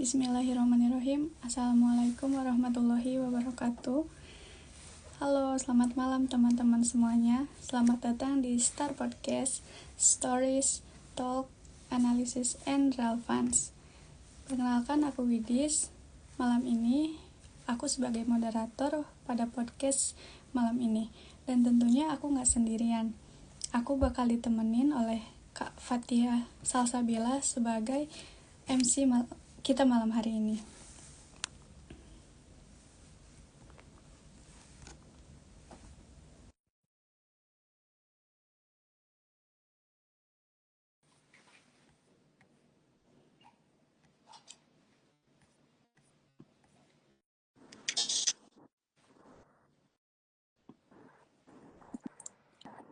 Bismillahirrahmanirrahim. Assalamualaikum warahmatullahi wabarakatuh. Halo, selamat malam teman-teman semuanya. Selamat datang di Star Podcast Stories, Talk, Analysis, and Relevance. Perkenalkan, aku Widis. Malam ini aku sebagai moderator pada podcast malam ini. Dan tentunya aku gak sendirian. Aku bakal ditemenin oleh Kak Fatia Salsabila sebagai MC kita malam hari ini.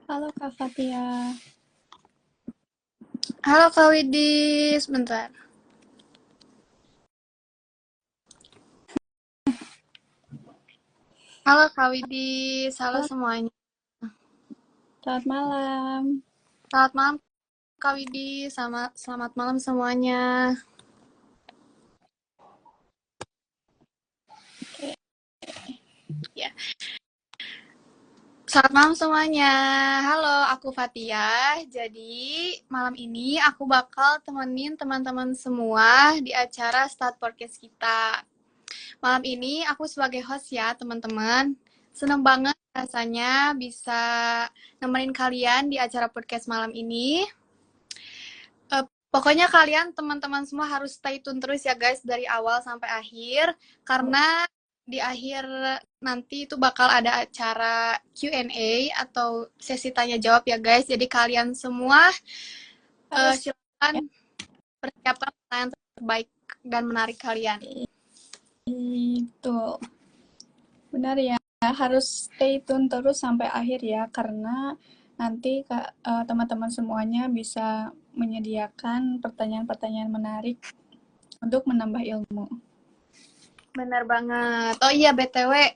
Halo Kak Fatia. Halo Kak Widis, bentar. Halo Kak Widis, halo semuanya. Selamat malam. Selamat malam Kak Widis, selamat malam semuanya. Ya. Selamat malam semuanya. Halo, aku Fatia. Jadi malam ini aku bakal temenin teman-teman semua di acara Start Podcast kita. Malam ini aku sebagai host ya teman-teman. Seneng banget rasanya bisa nemenin kalian di acara podcast malam ini. Pokoknya kalian teman-teman semua harus stay tune terus ya guys dari awal sampai akhir. Karena di akhir nanti itu bakal ada acara Q&A atau sesi tanya jawab ya guys. Jadi kalian semua silakan persiapkan pertanyaan terbaik dan menarik kalian. Itu benar ya, harus stay tune terus sampai akhir ya, karena nanti teman-teman semuanya bisa menyediakan pertanyaan-pertanyaan menarik untuk menambah ilmu. Benar banget. Oh iya, BTW,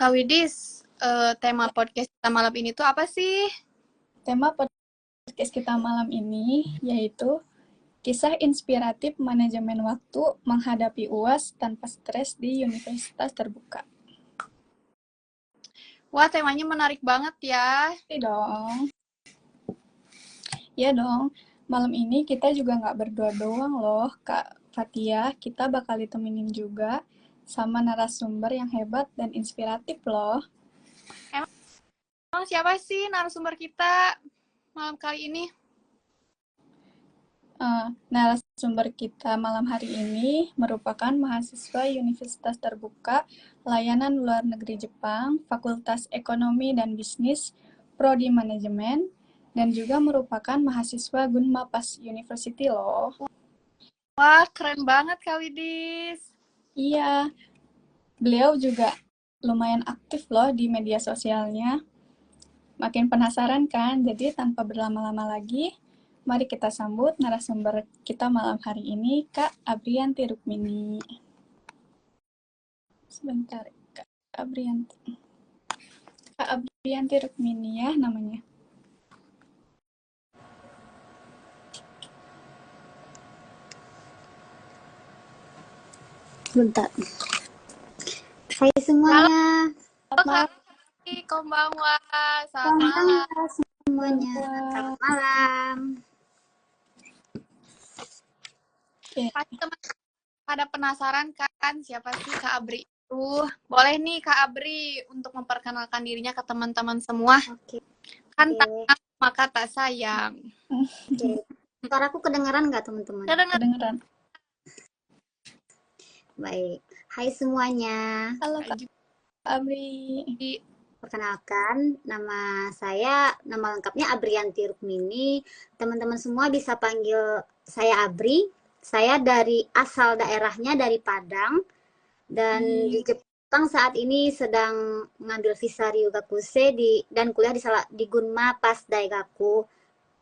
Kak Widis, tema podcast kita malam ini tuh apa sih? Tema podcast kita malam ini yaitu kisah inspiratif manajemen waktu menghadapi UAS tanpa stres di Universitas Terbuka. Wah, temanya menarik banget ya. Iya dong. Malam ini kita juga nggak berdua doang loh, Kak Fatia. Kita bakal ditemenin juga sama narasumber yang hebat dan inspiratif loh. Emang siapa sih narasumber kita malam kali ini? Narasumber kita malam hari ini merupakan mahasiswa Universitas Terbuka Layanan Luar Negeri Jepang, Fakultas Ekonomi dan Bisnis, Prodi Manajemen, dan juga merupakan mahasiswa Gunma-Pas University loh. Wah, keren banget Kak Widis. Iya, beliau juga lumayan aktif loh di media sosialnya. Makin penasaran kan? Jadi tanpa berlama-lama lagi, mari kita sambut narasumber kita malam hari ini, Kak Abrianti Rukmini. Sebentar, Kak Abrianti. Kak Abrianti Rukmini ya namanya. Bentar. Hai semuanya. Halo Kak, konbanwa. Selamat malam semuanya. Selamat malam. Pasti teman pada penasaran kan siapa sih Kak Abri itu? Boleh nih Kak Abri untuk memperkenalkan dirinya ke teman-teman semua. Oke. Kan tak maka tak sayang. Oke. Suaraku kedengaran nggak teman-teman? Kedengaran. Baik. Hai semuanya. Halo Kak Abri. Perkenalkan, nama lengkapnya Abrianti Rukmini. Teman-teman semua bisa panggil saya Abri. Saya asal daerahnya dari Padang. Dan di Jepang saat ini sedang mengambil visa Ryugakuse dan kuliah di Gunma-Pas Daigaku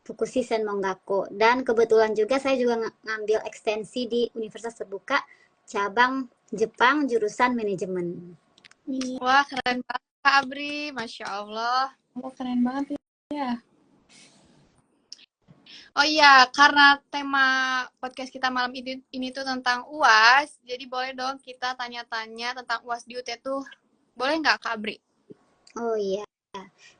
Fukushi Senmonggaku. Dan kebetulan juga saya juga ngambil ekstensi di Universitas Terbuka cabang Jepang jurusan manajemen. Wah, keren banget Kak Abri, Masya Allah. Wah, keren banget ya. Oh iya, karena tema podcast kita malam ini tuh tentang UAS, jadi boleh dong kita tanya-tanya tentang UAS di UT tuh. Boleh nggak, Kak Abri? Oh iya.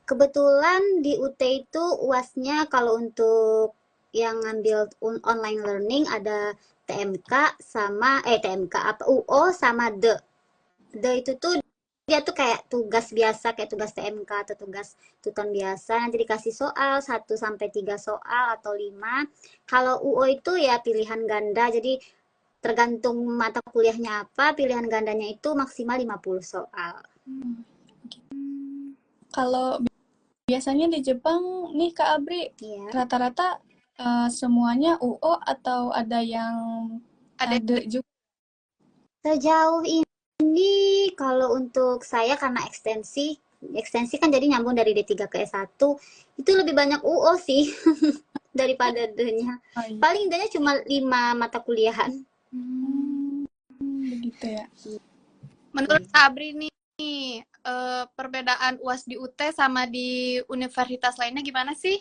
Kebetulan di UT itu UASnya kalau untuk yang ngambil online learning ada TMK sama TMK apa UO sama DE. DE itu tuh dia tuh kayak tugas biasa, kayak tugas TMK atau tugas tuton biasa. Nanti dikasih soal 1 sampai 3 soal atau 5. Kalau UO itu ya pilihan ganda. Jadi tergantung mata kuliahnya apa, pilihan gandanya itu maksimal 50 soal. Kalau biasanya di Jepang nih Kak Abri, Iya. rata-rata semuanya UO atau ada yang Ada ada juga? Sejauh ini kalau untuk saya karena ekstensi kan jadi nyambung dari D3 ke S1, itu lebih banyak UO sih daripada D-nya. Oh, iya. Paling D-nya cuma 5 mata kuliahan. Begitu ya. Menurut Kak Abri nih, perbedaan UAS di UT sama di universitas lainnya gimana sih?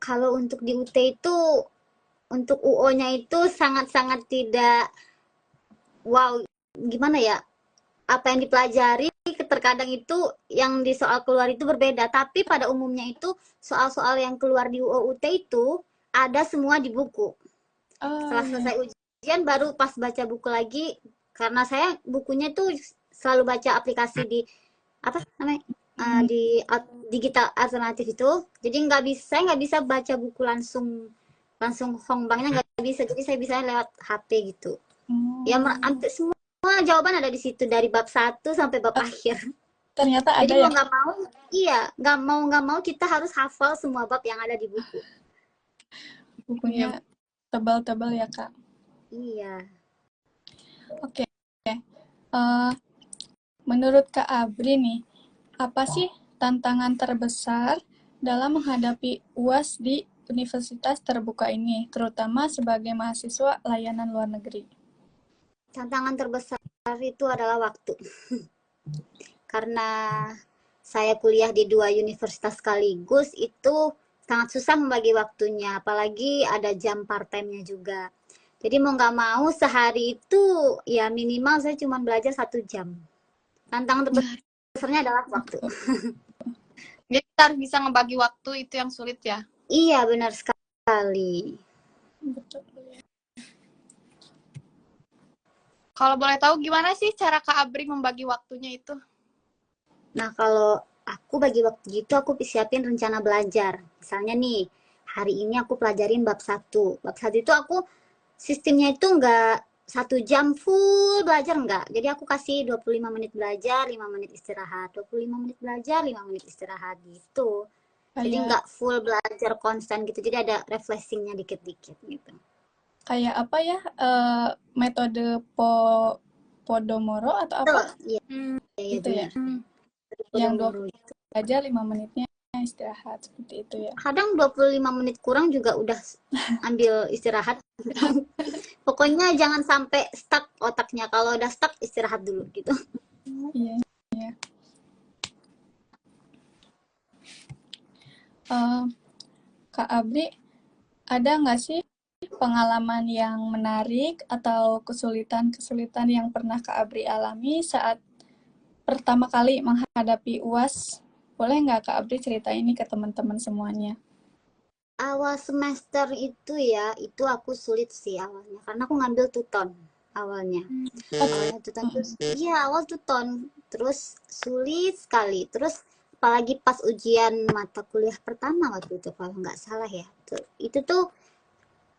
Kalau untuk di UT itu, untuk UO-nya itu sangat-sangat tidak wow, gimana ya? Apa yang dipelajari terkadang itu yang di soal keluar itu berbeda, tapi pada umumnya itu soal-soal yang keluar di UOUT itu ada semua di buku. Setelah selesai ujian baru pas baca buku lagi, karena saya bukunya tuh selalu baca aplikasi di apa namanya di digital alternatif itu, jadi nggak bisa baca buku langsung langsung Hongbangnya nggak bisa, jadi saya bisa lewat HP gitu. Ya hampir semua jawaban ada di situ dari bab 1 sampai bab akhir. Ternyata Jadi ada mau ya nggak mau, iya, nggak mau kita harus hafal semua bab yang ada di buku. bukunya tebal-tebal ya Kak. Iya. Oke. Menurut Kak Abri nih, apa sih tantangan terbesar dalam menghadapi UAS di universitas terbuka ini, terutama sebagai mahasiswa layanan luar negeri? Tantangan terbesar itu adalah waktu. Karena saya kuliah di 2 universitas sekaligus, itu sangat susah membagi waktunya, apalagi ada jam part time-nya juga. Jadi mau nggak mau sehari itu ya minimal saya cuma belajar 1 jam. Tantangan terbesarnya adalah waktu. Jadi kita harus bisa ngebagi waktu, itu yang sulit ya. Iya, benar sekali. Betul. Kalau boleh tahu gimana sih cara Kak Abri membagi waktunya itu? Nah, kalau aku bagi waktu gitu, aku siapin rencana belajar. Misalnya nih, hari ini aku pelajarin bab 1. Bab 1 itu aku sistemnya itu nggak 1 jam full belajar, nggak. Jadi aku kasih 25 menit belajar, 5 menit istirahat. 25 menit belajar, 5 menit istirahat gitu. Jadi Kayak nggak full belajar konstan gitu. Jadi ada refreshingnya dikit-dikit gitu. kayak apa ya? Metode Podomoro atau apa? Iya, iya Gitu ya. benar. Yang Podomoro. 20 aja 5 menitnya istirahat seperti itu ya. Kadang 25 menit kurang juga udah ambil istirahat. Pokoknya jangan sampai stuck otaknya. Kalau udah stuck istirahat dulu gitu. Iya. Kak Abri, ada nggak sih pengalaman yang menarik atau kesulitan-kesulitan yang pernah Kak Abri alami saat pertama kali menghadapi UAS? Boleh nggak Kak Abri cerita ini ke teman-teman semuanya? Awal semester itu ya, itu aku sulit sih awalnya. Karena aku ngambil tuton awalnya. Awalnya tuton terus, iya awal tuton. Terus sulit sekali. Terus apalagi pas ujian mata kuliah pertama waktu itu kalau nggak salah ya. Itu tuh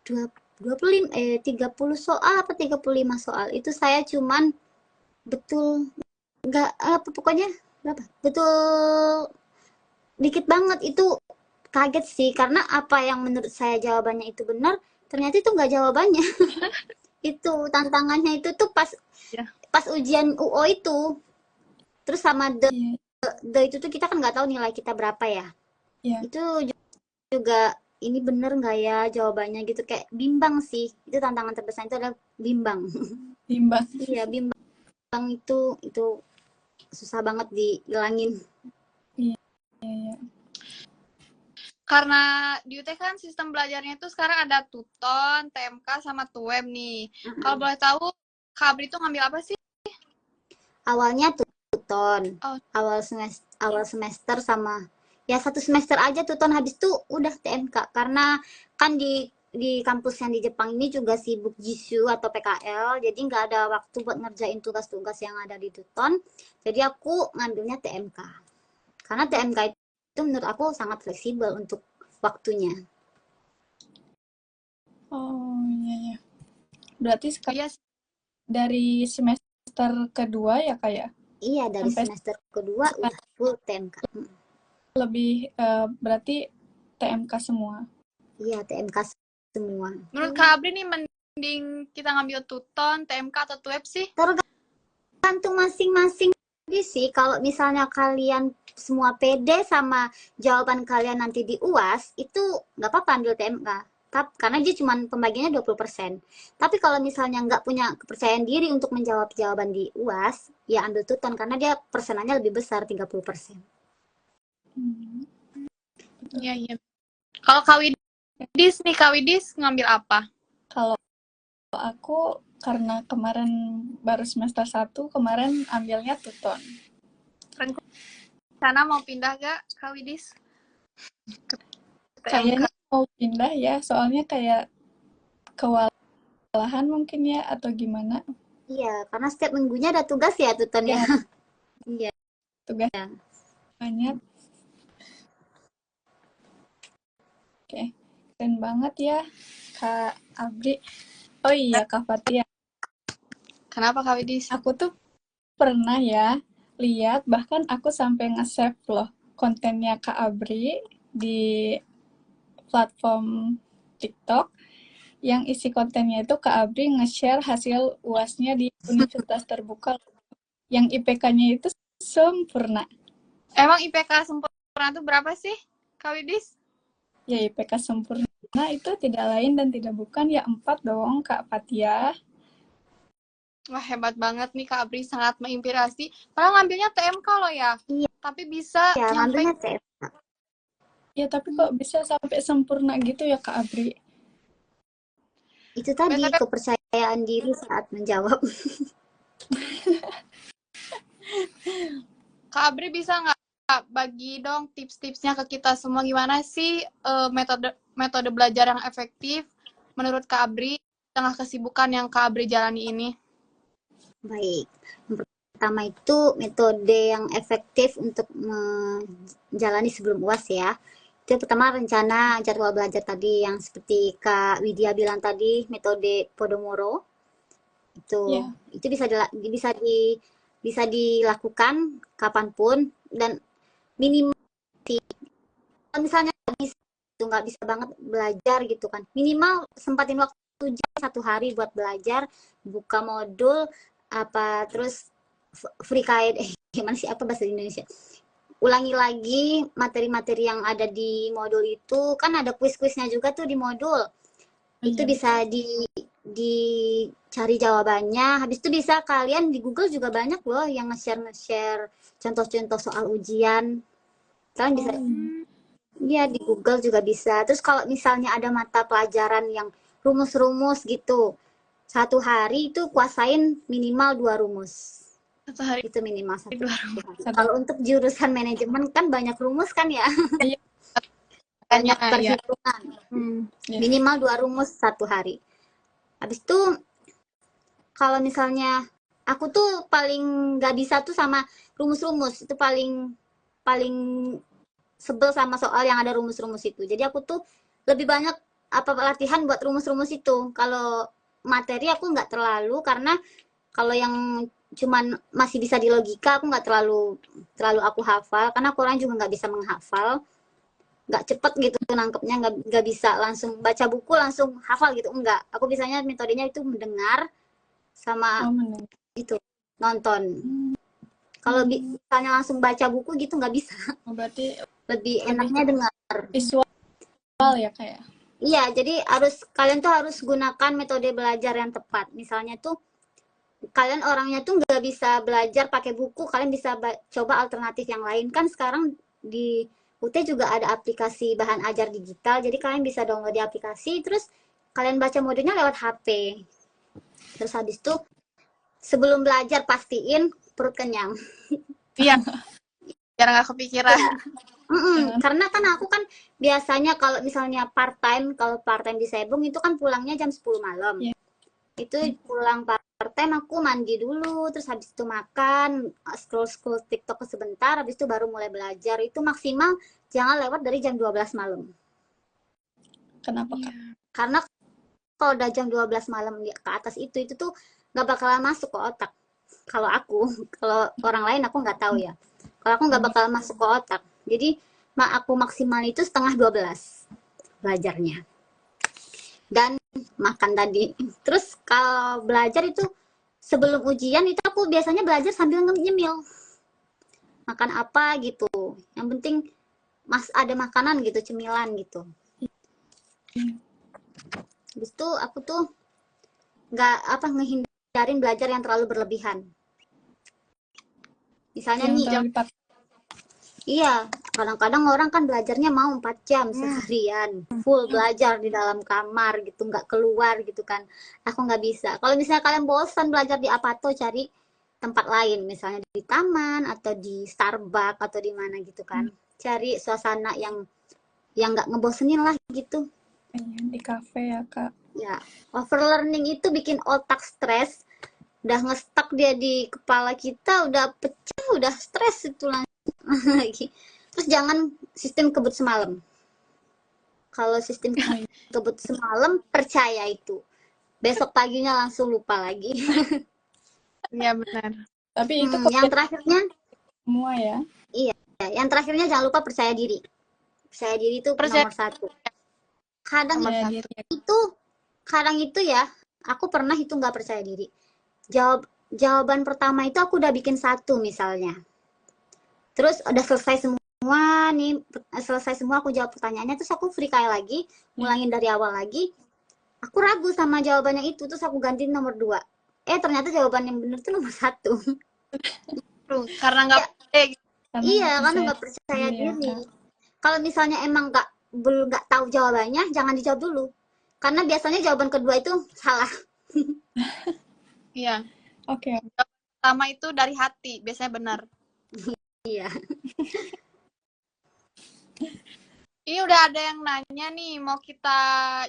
30 soal apa 35 soal. Itu saya cuman betul nggak apa pokoknya berapa? Betul dikit banget itu, kaget sih karena apa yang menurut saya jawabannya itu benar, ternyata itu nggak jawabannya. Itu tantangannya itu tuh pas Ya. pas ujian UO itu. Terus sama Iya, itu tuh kita kan nggak tahu nilai kita berapa ya. iya, Itu juga ini bener nggak ya jawabannya gitu, kayak bimbang sih. Itu tantangan terbesar itu adalah bimbang. bimbang. Iya, bimbang itu susah banget dihilangin. Iya, iya. karena di UT kan sistem belajarnya itu sekarang ada Tuton, TMK, sama Tuweb nih. Kalau boleh tahu, Kak Abri itu ngambil apa sih? Awalnya Tuton, Oh, awal semester sama ya 1 semester aja Tuton, habis itu udah TMK karena kan di kampus yang di Jepang ini juga sibuk JISU atau PKL, jadi nggak ada waktu buat ngerjain tugas-tugas yang ada di Tuton. Jadi aku ngambilnya TMK karena TMK itu menurut aku sangat fleksibel untuk waktunya. Oh iya ya. Berarti iya sih. dari semester kedua ya Kak ya? Iya, dari Sampai semester kedua udah full TMK. lebih berarti TMK semua. Iya, TMK semua. Menurut Kak Abri nih mending kita ngambil Tuton, TMK, atau Tuweb sih? Tergantung masing-masing sih. Kalau misalnya kalian semua pede sama jawaban kalian nanti di UAS, itu nggak apa-apa ambil TMK. Karena dia cuma pembagiannya 20%. Tapi kalau misalnya nggak punya kepercayaan diri untuk menjawab jawaban di UAS, ya ambil Tuton karena dia persenannya lebih besar, 30%. Iya, iya. Kalau Kak Widis nih, Kak Widis ngambil apa? Kalau aku karena kemarin baru semester 1, kemarin ambilnya Tuton. Sana mau pindah gak, Kak Widis? Kayaknya mau pindah ya, soalnya kayak kewalahan mungkin ya, atau gimana. Iya, karena setiap minggunya ada tugas ya Tuton ya. Iya. Tugas banyak. Oke, keren banget ya Kak Abri. Oh iya Kak Fatia, Kenapa Kak Widis? aku tuh pernah ya lihat, bahkan aku sampai nge-save loh kontennya Kak Abri di platform TikTok, yang isi kontennya itu Kak Abri nge-share hasil UASnya di universitas terbuka yang IPK-nya itu sempurna. Emang IPK sempurna itu berapa sih, Kak Widis? Ya IPK sempurna itu tidak lain dan tidak bukan ya 4 dong Kak Fatia. Wah, hebat banget nih Kak Abri, sangat menginspirasi. Padahal ngambilnya TMK loh ya. Iya. Tapi bisa Ya, nyampe. ngambilnya TMK. Ya tapi kok bisa sampai sempurna gitu ya Kak Abri? Itu tadi BTW, kepercayaan diri saat menjawab. Kak Abri bisa nggak bagi dong tips-tipsnya ke kita semua, gimana sih metode belajar yang efektif menurut Kak Abri di tengah kesibukan yang Kak Abri jalani ini? Baik. Yang pertama itu metode yang efektif untuk menjalani sebelum UAS ya. Itu pertama rencana jadwal belajar tadi yang seperti Kak Widya bilang tadi, metode Pomodoro. Itu bisa dilakukan kapanpun dan minimal kalau misalnya nggak bisa banget belajar gitu kan, minimal sempatin waktu 1 hari buat belajar, buka modul apa, terus free gimana sih, apa bahasa Indonesia, ulangi lagi materi-materi yang ada di modul itu, kan ada kuis-kuisnya juga tuh di modul. Itu bisa dicari jawabannya. Habis itu bisa kalian di Google juga banyak loh yang nge-share contoh-contoh soal ujian. Kalian bisa ya di Google juga bisa. Terus kalau misalnya ada mata pelajaran yang rumus-rumus gitu, 1 hari itu kuasain minimal 2 rumus. 1 hari Itu minimal 1 hari. Satu. Kalau untuk jurusan manajemen kan banyak rumus kan ya. Iya. Banyak Iya. perhitungan. Minimal 2 rumus 1 hari. Habis itu kalau misalnya aku tuh paling nggak bisa tuh sama rumus-rumus, itu paling sebel sama soal yang ada rumus-rumus itu. Jadi aku tuh lebih banyak latihan buat rumus-rumus itu. Kalau materi aku nggak terlalu, karena kalau yang cuman masih bisa di logika aku nggak terlalu aku hafal, karena aku orang juga nggak bisa menghafal, nggak cepet gitu nangkepnya, nggak bisa langsung baca buku langsung hafal gitu, enggak. Aku bisanya metodenya itu mendengar sama itu nonton. Kalau misalnya langsung baca buku gitu nggak bisa. Berarti lebih enaknya dengar visual ya kayak. Iya, jadi kalian tuh harus gunakan metode belajar yang tepat. Misalnya tuh kalian orangnya tuh nggak bisa belajar pakai buku, kalian bisa coba alternatif yang lain. Kan sekarang di UT juga ada aplikasi bahan ajar digital, jadi kalian bisa download di aplikasi, terus kalian baca modulnya lewat HP. Terus habis itu sebelum belajar pastiin perut kenyang. Iya, biar nggak kepikiran. Karena kan aku kan biasanya kalau misalnya kalau part time di Sebung itu kan pulangnya jam 10 malam. Iya. Itu pulang part time aku mandi dulu, terus habis itu makan, scroll TikTok sebentar, habis itu baru mulai belajar. Itu maksimal jangan lewat dari jam 12 malam. Kenapa Kak? Karena kalau udah jam 12 malam ke atas itu tuh nggak bakalan masuk ke otak. Kalau aku, kalau orang lain aku nggak tahu ya. Kalau aku nggak bakal masuk ke otak. Jadi aku maksimal itu setengah 12 belajarnya. Dan makan tadi. Terus kalau belajar itu sebelum ujian itu aku biasanya belajar sambil nyemil. Makan apa gitu. Yang penting ada makanan gitu, cemilan gitu. Habis itu aku tuh nggak ngehindarin belajar yang terlalu berlebihan. Misalnya Yang nih, terlalu iya, kadang-kadang orang kan belajarnya mau 4 jam seharian, full belajar di dalam kamar gitu, nggak keluar gitu kan. Aku nggak bisa. Kalau misalnya kalian bosan belajar di apa tuh, cari tempat lain, misalnya di taman atau di Starbucks atau di mana gitu kan. Cari suasana yang nggak ngebosenin lah gitu. di kafe ya Kak. Ya, overlearning itu bikin otak stres, udah ngestak dia di kepala kita, udah pecah, udah stres itu lagi. Terus jangan sistem kebut semalam. Kalau sistem kebut semalam, percaya itu. Besok paginya langsung lupa lagi. Iya benar. Tapi itu yang terakhirnya, semua ya. iya, yang terakhirnya jangan lupa percaya diri. Percaya diri itu nomor 1. Kadang itu ya, aku pernah itu nggak percaya diri. Jawaban pertama itu aku udah bikin 1 misalnya. Terus udah selesai semua aku jawab pertanyaannya, terus aku free kayak lagi, ngulangin dari awal lagi. Aku ragu sama jawabannya itu, terus aku ganti nomor 2. Ternyata jawaban yang bener tuh nomor 1. Karena nggak Iya, karena nggak percaya diri. Kalau misalnya emang nggak tahu jawabannya, jangan dijawab dulu. Karena biasanya jawaban kedua itu salah. Iya. Oke. Pertama itu dari hati, biasanya benar. Iya. Ini udah ada yang nanya nih, mau kita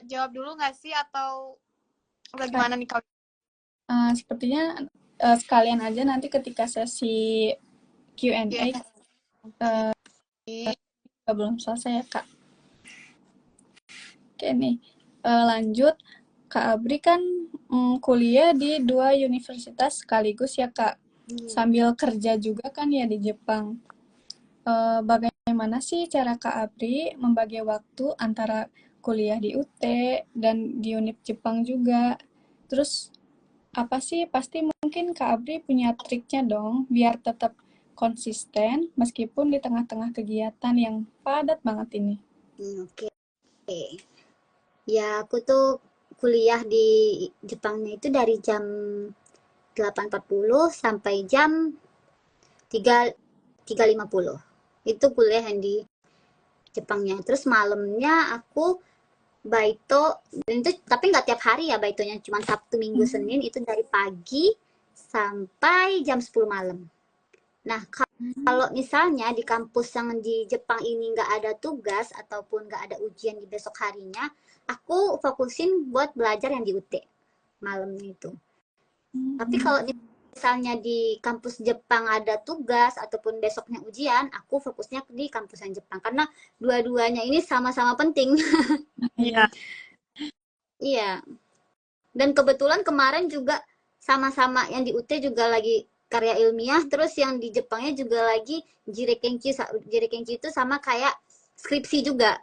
jawab dulu nggak sih atau bagaimana nih kalau? Sepertinya sekalian aja nanti ketika sesi Q&A belum selesai ya Kak. Oke nih, lanjut. Kak Abri kan kuliah di 2 universitas sekaligus ya Kak. Sambil kerja juga kan ya di Jepang. Bagaimana sih cara Kak Abri membagi waktu antara kuliah di UT dan di UNIF Jepang juga? Terus apa sih, pasti mungkin Kak Abri punya triknya dong biar tetap konsisten meskipun di tengah-tengah kegiatan yang padat banget ini. Oke. Ya, aku tuh kuliah di Jepangnya itu dari jam 8.40 sampai jam 3.50. Itu kuliah yang di Jepangnya. Terus malamnya aku baito, dan itu tapi nggak tiap hari ya baitonya, cuma Sabtu, Minggu, Senin, itu dari pagi sampai jam 10 malam. Nah, kalau misalnya di kampus yang di Jepang ini nggak ada tugas ataupun nggak ada ujian di besok harinya, aku fokusin buat belajar yang di UT malamnya itu. Tapi kalau misalnya di kampus Jepang ada tugas ataupun besoknya ujian, aku fokusnya di kampus yang Jepang karena dua-duanya ini sama-sama penting. Iya. Iya. Dan kebetulan kemarin juga sama-sama yang di UT juga lagi karya ilmiah, terus yang di Jepangnya juga lagi jirekenchi itu sama kayak skripsi juga.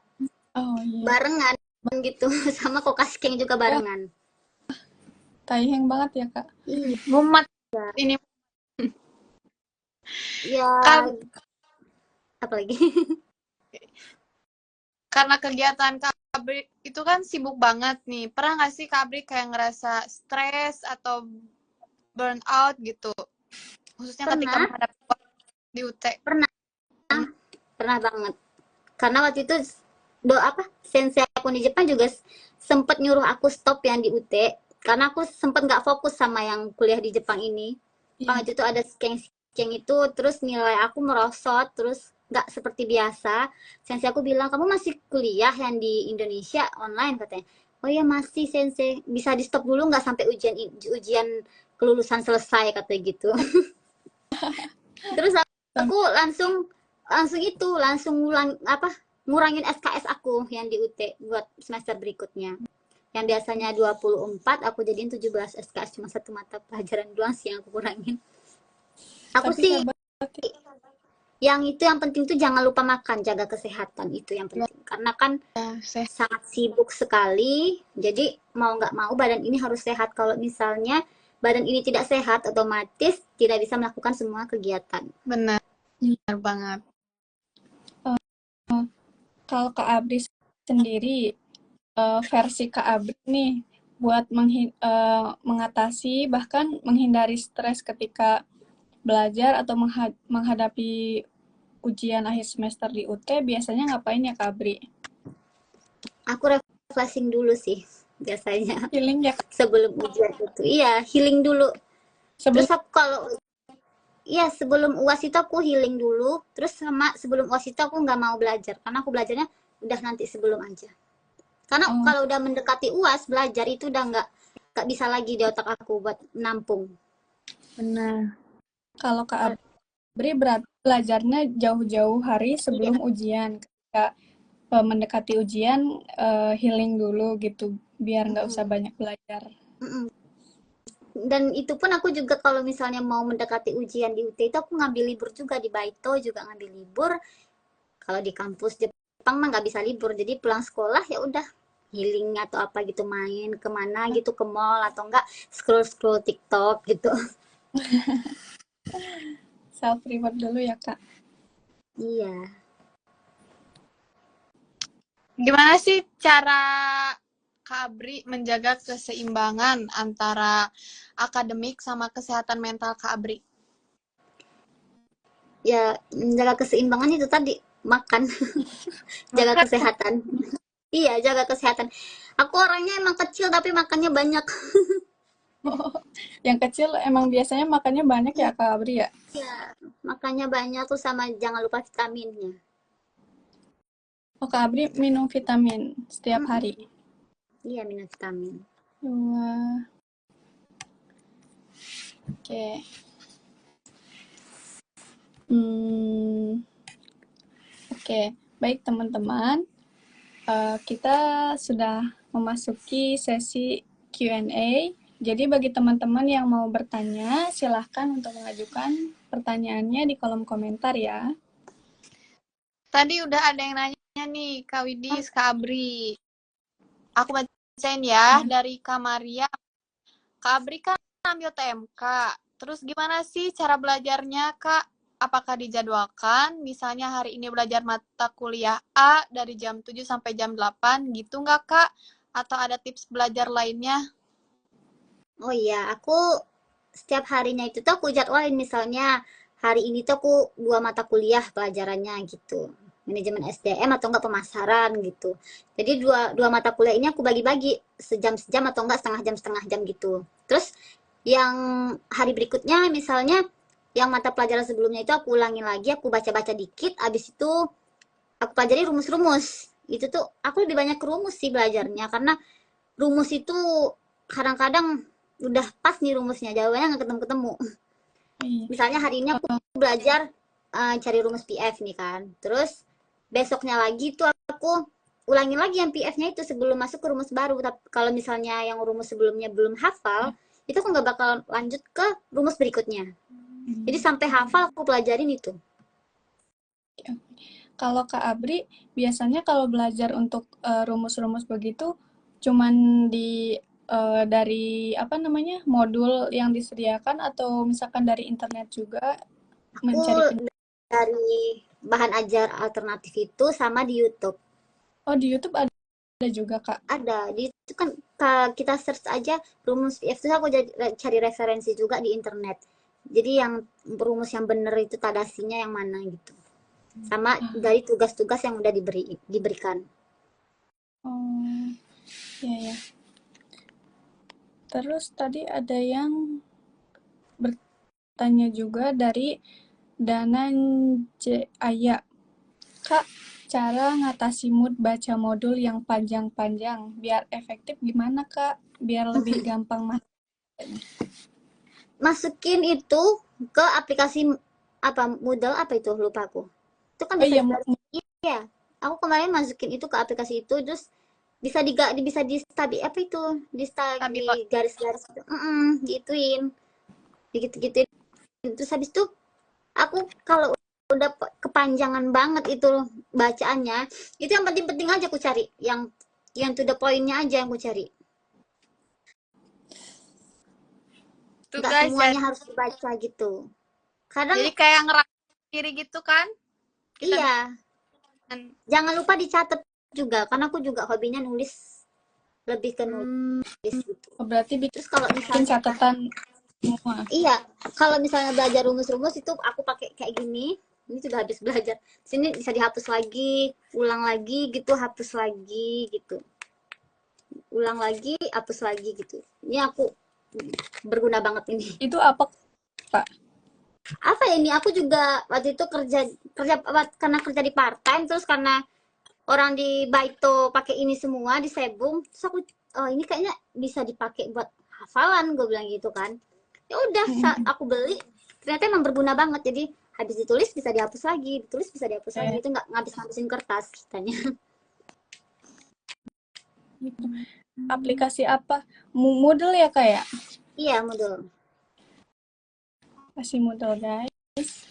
Oh iya. Barengan gitu sama kokasken juga barengan. Taiheng banget ya Kak. Mumat ini. Ya. Apa lagi? Karena kegiatan Kak Abri itu kan sibuk banget nih. Pernah nggak sih Kak Abri kayak ngerasa stres atau burn out gitu? Khususnya ketika menghadapi di UT. Pernah banget. karena waktu itu sensei aku di Jepang juga sempet nyuruh aku stop yang di UT karena aku sempet nggak fokus sama yang kuliah di Jepang ini. Iya. Waktu itu ada skeng itu, terus nilai aku merosot, terus nggak seperti biasa. Sensei aku bilang, kamu masih kuliah yang di Indonesia online katanya. Oh iya masih sensei, bisa di stop dulu nggak sampai ujian kelulusan selesai katanya gitu. Terus aku langsung langsung ngurangin SKS aku yang di UT buat semester berikutnya. Yang biasanya 24 aku jadiin 17 SKS, cuma satu mata pelajaran doang sih yang aku kurangin. Aku Tapi sih hebat. yang penting tuh jangan lupa makan, jaga kesehatan itu yang penting. Karena kan Sehat. sangat sibuk sekali, jadi mau nggak mau badan ini harus sehat. Kalau misalnya badan ini tidak sehat, otomatis tidak bisa melakukan semua kegiatan. Benar. Benar banget. Kalau Kak Abri sendiri, versi Kak Abri nih, buat mengatasi bahkan menghindari stres ketika belajar atau menghadapi ujian akhir semester di UT, biasanya ngapain ya Kak Abri? Aku refreshing dulu sih biasanya Healing ya Kak? sebelum ujian itu. Iya, healing dulu. Sebelum Terus aku kalau iya sebelum UAS itu aku healing dulu. Terus sama sebelum UAS itu aku nggak mau belajar karena aku belajarnya udah nanti sebelum aja. Karena oh, kalau udah mendekati UAS belajar itu udah nggak bisa lagi di otak aku buat nampung. Benar. kalau Kak Abri berarti belajarnya jauh-jauh hari Iya. sebelum ujian. Ketika mendekati ujian, healing dulu gitu, biar nggak usah Mm-mm. banyak belajar. Mm-mm. Dan itu pun aku juga kalau misalnya mau mendekati ujian di UT itu aku ngambil libur juga, di Baito juga ngambil libur. Kalau di kampus Jepang mah nggak bisa libur, jadi pulang sekolah ya udah healing atau apa gitu, main kemana gitu, ke mall atau enggak scroll scroll TikTok gitu. Self reward dulu ya Kak. Iya. Gimana sih cara Kak Abri menjaga keseimbangan antara akademik sama kesehatan mental Kak Abri? Ya menjaga keseimbangan itu tadi, makan. Jaga Makan. kesehatan. Iya, jaga kesehatan. Aku orangnya emang kecil tapi makannya banyak. Yang kecil emang biasanya makannya banyak ya Kak Abri ya? Iya, makannya banyak tuh, sama jangan lupa vitaminnya. Oh Kak Abri minum vitamin setiap Mm-mm. hari? Iya, minum vitamin. Wah, oke. Hmm, oke. Baik teman-teman, kita sudah memasuki sesi Q&A. Jadi bagi teman-teman yang mau bertanya, silahkan untuk mengajukan pertanyaannya di kolom komentar ya. Tadi udah ada yang nanya nih, Kak Widis, Kak Abri. Aku bacain ya, dari Kak Maria. Kak Abri kan ambil TMK. Terus gimana sih cara belajarnya, Kak? Apakah dijadwalkan? Misalnya hari ini belajar mata kuliah A dari jam 7 sampai jam 8, gitu nggak, Kak? Atau ada tips belajar lainnya? Oh iya, aku setiap harinya itu tuh aku jadwalin, misalnya hari ini tuh aku 2 mata kuliah pelajarannya gitu. Manajemen SDM atau enggak pemasaran gitu. Jadi dua mata kuliah ini aku bagi-bagi sejam-sejam atau enggak setengah jam gitu. Terus yang hari berikutnya misalnya yang mata pelajaran sebelumnya itu aku ulangin lagi, aku baca-baca dikit, abis itu aku pelajari rumus-rumus. Itu tuh aku lebih banyak rumus sih belajarnya karena rumus itu kadang-kadang udah pas nih rumusnya, jawabannya nggak ketemu-ketemu. Iya. Misalnya hari ini aku belajar cari rumus PF nih kan, terus besoknya lagi tuh aku ulangin lagi yang PF-nya itu sebelum masuk ke rumus baru. Tapi kalau misalnya yang rumus sebelumnya belum hafal, itu aku nggak bakal lanjut ke rumus berikutnya. Jadi sampai hafal aku pelajarin itu. Kalau Kak Abri, biasanya kalau belajar untuk rumus-rumus begitu, cuman dari apa namanya modul yang disediakan atau misalkan dari internet juga Aku mencari dari bahan ajar alternatif itu sama di YouTube. Oh, di YouTube ada juga Kak. Ada di itu kan, kita search aja rumus PF itu, aku cari referensi juga di internet. Jadi yang rumus yang bener itu tadasinya yang mana gitu. sama dari tugas-tugas yang udah diberikan. Oh, ya ya. Terus tadi ada yang bertanya juga dari Dananjaya. Kak, cara ngatasi mood baca modul yang panjang-panjang biar efektif gimana, Kak? Biar lebih gampang Masukin itu ke aplikasi apa Moodle apa itu lupa aku. Itu kan Oh bisa iya, iya. Aku kemarin masukin itu ke aplikasi itu terus bisa di stabi apa itu di Stabilo. garis-garis gitu. Gituin gitu-gituin terus habis itu aku kalau udah kepanjangan banget itu bacaannya itu yang penting-penting aja aku cari yang to the point-nya aja yang aku cari Tuh nggak guys, semuanya harus dibaca gitu kadang jadi kayak ngerasa diri gitu kan? Kita iya dengan jangan lupa dicatat juga karena aku juga hobinya nulis lebih ke nulis gitu berarti terus kalau bikin misalnya catatan semua. iya kalau misalnya belajar rumus-rumus itu aku pakai kayak gini ini sudah habis belajar sini bisa dihapus lagi ulang lagi gitu hapus lagi gitu ulang lagi hapus lagi gitu ini aku berguna banget ini Itu apa, Kak? apa ya ini aku juga waktu itu kerja kerja karena kerja di part time terus karena orang di Baito pakai ini semua di Sebung terus aku oh ini kayaknya bisa dipakai buat hafalan gue bilang gitu kan ya udah aku beli ternyata emang berguna banget jadi habis ditulis bisa dihapus lagi ditulis bisa dihapus lagi itu nggak ngabis-ngabisin kertas kitanya Gitu. Aplikasi apa? Moodle ya, Kak ya? iya modul Kasih Moodle, guys.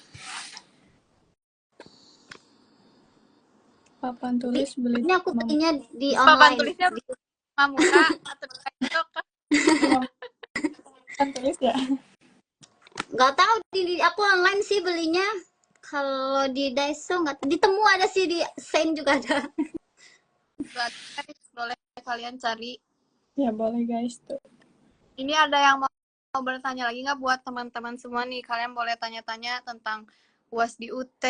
Papan tulis beli ini aku belinya di papan online tulisnya di, muka atau di TikTok kan? papan tulis ya. nggak tahu di aku online sih belinya kalau di Daiso nggak di Temu ada sih di Sein juga ada Guys, boleh kalian cari. Ya boleh, guys, tuh. Ini ada yang mau bertanya lagi nggak buat teman-teman semua nih? Kalian boleh tanya-tanya tentang UAS di UT,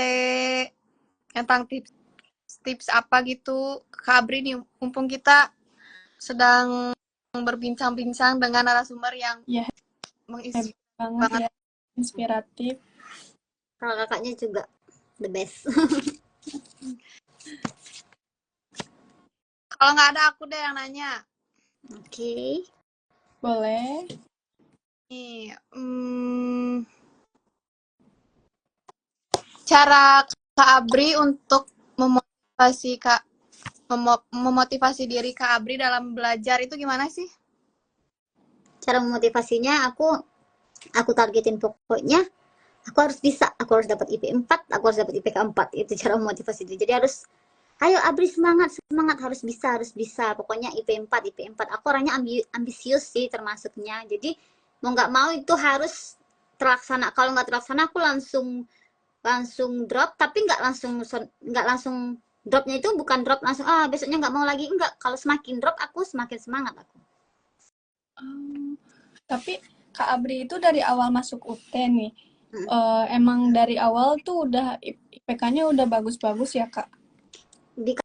tentang tips apa gitu. Kak Abri nih, mumpung kita sedang berbincang-bincang dengan narasumber yang Ya, menginspirasi banget banget. ya. Inspiratif. kalau kakaknya juga the best Kalau nggak ada aku deh yang nanya. oke Boleh. Nih, cara Kak Abri untuk memotivasi diri Kak Abri dalam belajar itu gimana sih? cara memotivasinya aku targetin pokoknya aku harus bisa aku harus dapat IP 4 aku harus dapat IPK 4 itu cara memotivasi diri jadi harus ayo Abri semangat semangat harus bisa pokoknya IP 4 aku orangnya ambisius sih termasuknya jadi mau nggak mau itu harus terlaksana kalau nggak terlaksana aku langsung langsung drop tapi nggak langsung dropnya itu bukan drop langsung besoknya nggak mau lagi enggak kalau semakin drop aku semakin semangat aku Tapi Kak Abri itu dari awal masuk UT nih. Hmm. Emang dari awal tuh udah IPK-nya udah bagus-bagus ya, Kak? di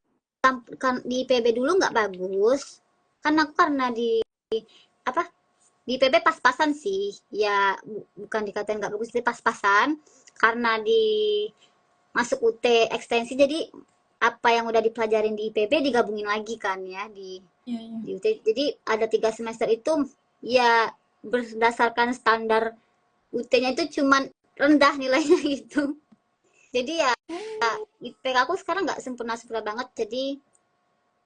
di PB dulu nggak bagus karena di apa di PB pas-pasan sih ya bukan dikatain nggak bagus tapi pas-pasan karena di masuk UT ekstensi jadi apa yang udah dipelajarin di IPB digabungin lagi kan ya Iya, iya. di UT jadi ada 3 semester itu ya berdasarkan standar UT-nya itu cuman rendah nilainya gitu jadi ya IPK aku sekarang nggak sempurna banget jadi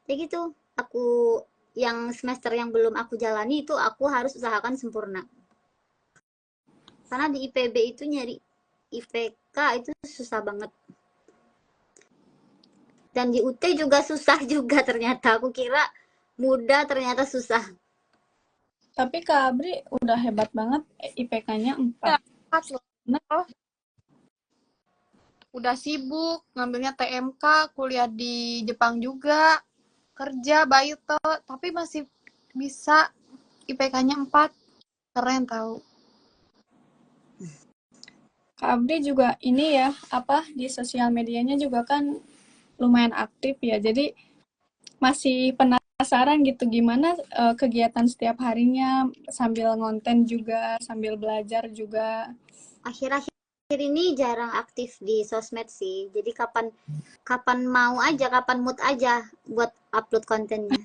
ya gitu aku yang semester yang belum aku jalani itu aku harus usahakan sempurna karena di IPB itu nyari IPK itu susah banget dan di UT juga susah juga ternyata aku kira mudah ternyata susah Tapi Kak Abri udah hebat banget, IPK-nya 4. Pas loh. Nah, Udah sibuk ngambilnya TMK, kuliah di Jepang juga, kerja Baito, tapi masih bisa IPK-nya 4. Keren tahu. Kak Abdi juga ini ya, apa di sosial medianya juga kan lumayan aktif ya. Jadi masih penasaran gitu gimana kegiatan setiap harinya sambil ngonten juga, sambil belajar juga. Akhir-akhir ini jarang aktif di sosmed sih. Jadi kapan kapan mau aja, kapan mood aja buat upload kontennya.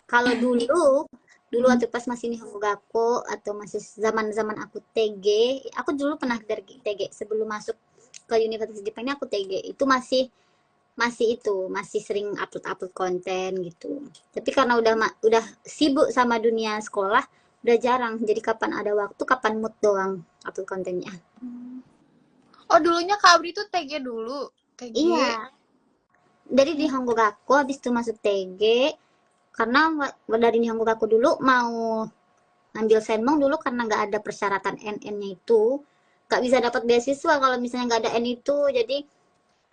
Kalau dulu waktu pas masih Nihongo Gakko atau masih zaman-zaman aku TG, aku dulu pernah dari TG sebelum masuk ke Universitas Jepang ini aku TG. Itu masih sering upload-upload konten gitu. Tapi karena udah sibuk sama dunia sekolah, udah jarang. Jadi kapan ada waktu, kapan mood doang upload kontennya. Oh, dulunya Kak Abri tuh TG dulu. TG. Iya. Dari Nihongo Gakko habis itu masuk TG. Karena dari Nihongo Gakko dulu mau ngambil senmong dulu karena nggak ada persyaratan NN-nya itu. Nggak bisa dapat beasiswa kalau misalnya nggak ada N itu. Jadi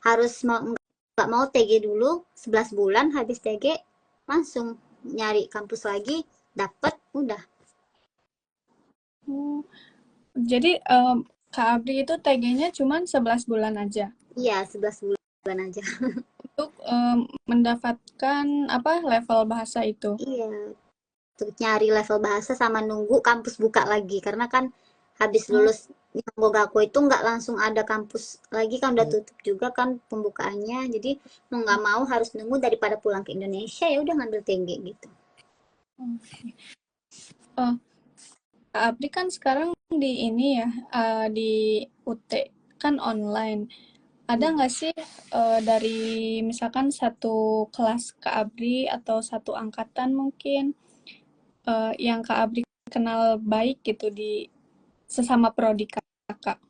harus nggak mau TG dulu 11 bulan, habis TG langsung nyari kampus lagi, dapat udah. Hmm, Jadi Kak Abdi itu TG-nya cuma 11 bulan aja Iya, 11 bulan aja. untuk mendapatkan apa level bahasa itu. Iya, untuk nyari level bahasa sama nunggu kampus buka lagi karena kan habis lulus Nihongo Gakko itu nggak langsung ada kampus lagi, kan udah tutup juga kan pembukaannya, jadi mau nggak mau harus nunggu daripada pulang ke Indonesia, ya udah ngambil TG gitu. Oh, Kak Abdi kan sekarang di ini ya, di UT kan online. Ada nggak sih dari misalkan satu kelas Kak Abdi atau satu angkatan mungkin yang Kak Abdi kenal baik gitu di sesama prodi Kakak?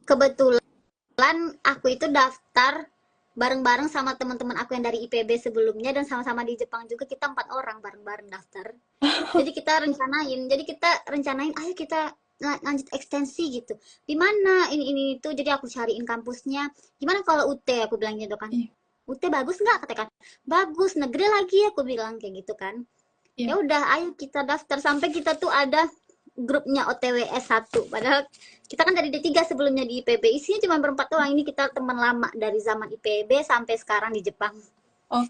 Kebetulan aku itu daftar bareng-bareng sama teman-teman aku yang dari IPB sebelumnya, dan sama-sama di Jepang juga, kita 4 orang bareng-bareng daftar. Jadi kita rencanain, ayo kita lanjut ekstensi gitu. Di mana ini itu. Jadi aku cariin kampusnya. Gimana kalau UT, aku bilang gitu kan. Iya. UT bagus nggak? Katakan bagus, negeri lagi, aku bilang kayak gitu kan. Iya. Ya udah, ayo kita daftar. Sampai kita tuh ada grupnya OTW S1. Padahal kita kan dari D3 sebelumnya di IPB. Isinya cuma berempat doang. Ini kita teman lama dari zaman IPB sampai sekarang di Jepang. Oh,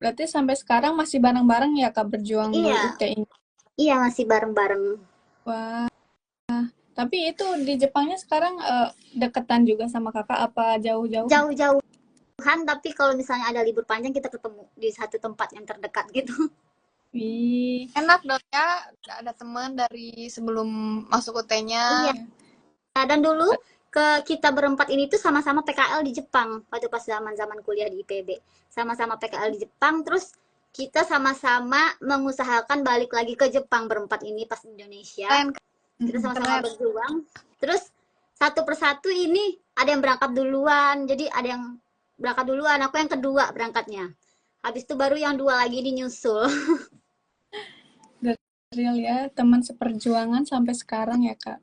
berarti sampai sekarang masih bareng-bareng ya Kak berjuang di Iya. UT ini? Iya, masih bareng-bareng. Wah, tapi itu di Jepangnya sekarang deketan juga sama Kakak apa jauh-jauh? Jauh-jauhan, tapi kalau misalnya ada libur panjang kita ketemu di satu tempat yang terdekat gitu. Wih, Enak dong ya, ada teman dari sebelum masuk UT-nya. Iya. Dan dulu kita berempat ini tuh sama-sama PKL di Jepang waktu pas zaman-zaman kuliah di IPB. Sama-sama PKL di Jepang, terus kita sama-sama mengusahakan balik lagi ke Jepang berempat ini pas di Indonesia. Keren. Kita sama-sama berjuang. Terus satu persatu ini ada yang berangkat duluan. Jadi ada yang berangkat duluan, aku yang kedua berangkatnya. Habis itu baru yang dua lagi ini nyusul. real ya, teman seperjuangan sampai sekarang ya Kak.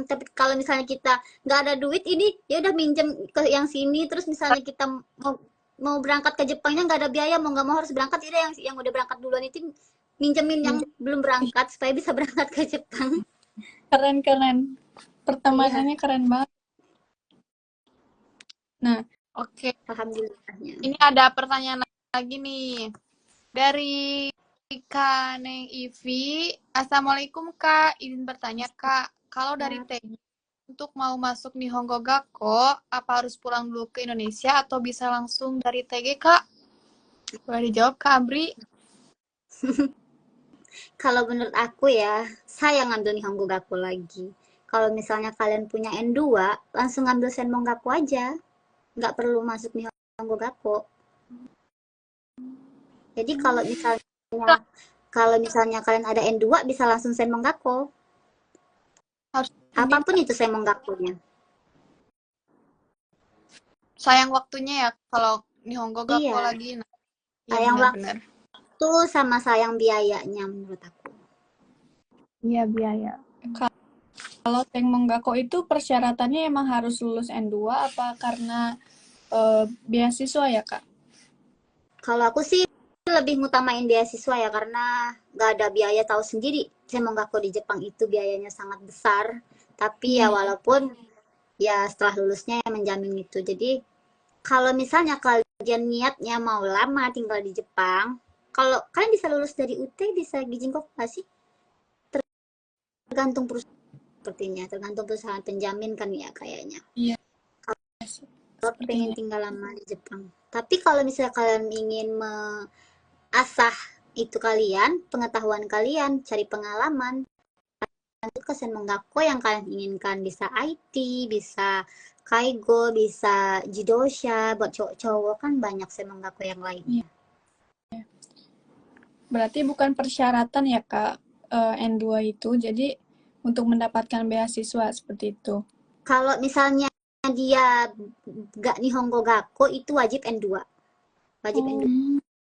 Tapi kalau misalnya kita nggak ada duit, ini ya udah minjem ke yang sini. Terus misalnya kita mau berangkat ke Jepangnya nggak ada biaya, mau nggak mau harus berangkat, ya yang udah berangkat duluan itu minjemin yang belum berangkat supaya bisa berangkat ke Jepang. Keren. Pertemanannya keren banget. Nah, Oke, Alhamdulillahnya. ini ada pertanyaan lagi nih. Dari Kak Neng Ivi. Assalamualaikum Kak, izin bertanya Kak, kalau dari TG untuk mau masuk Nihongo Gakko, apa harus pulang dulu ke Indonesia atau bisa langsung dari TG Kak? Boleh dijawab Kak Abri? Kalau menurut aku ya, saya ngambil Nihongo Gakko lagi. Kalau misalnya kalian punya N2, langsung ngambil Senmong Gakko aja. Nggak perlu masuk Nihongo Gakko. Jadi kalau misalnya kalian ada N2, bisa langsung Senmong Gakko. Apapun itu Senmong Gakko-nya. Sayang waktunya ya kalau Nihongo Gakko Iya. lagi. Nah, Sayang benar-benar. Waktu sama sayang biayanya menurut aku. iya biaya. Kalau Senmong Gakko itu persyaratannya emang harus lulus N2 apa karena beasiswa ya Kak? Kalau aku sih lebih ngutamain beasiswa ya, karena nggak ada biaya, tahu sendiri Senmong Gakko di Jepang itu biayanya sangat besar. Tapi ya walaupun ya setelah lulusnya yang menjamin itu. Jadi kalau misalnya kalian niatnya mau lama tinggal di Jepang, kalau kalian bisa lulus dari UT bisa Gijinkoku nggak sih? Tergantung perusahaan sepertinya, tergantung perusahaan penjamin kan ya kayaknya. Iya, Kalau pengen sepertinya. tinggal lama di Jepang. Tapi kalau misalnya kalian ingin mengasah itu kalian, pengetahuan kalian, cari pengalaman, lanjut ke Senmongakko yang kalian inginkan. Bisa IT, bisa Kaigo, bisa Jidosha. Buat cowok-cowok kan banyak Senmongakko yang Iya. lainnya. Berarti bukan persyaratan ya Kak, N2 itu. Jadi untuk mendapatkan beasiswa seperti itu. Kalau misalnya dia gak Nihongo Gakko itu wajib N2. Wajib N2.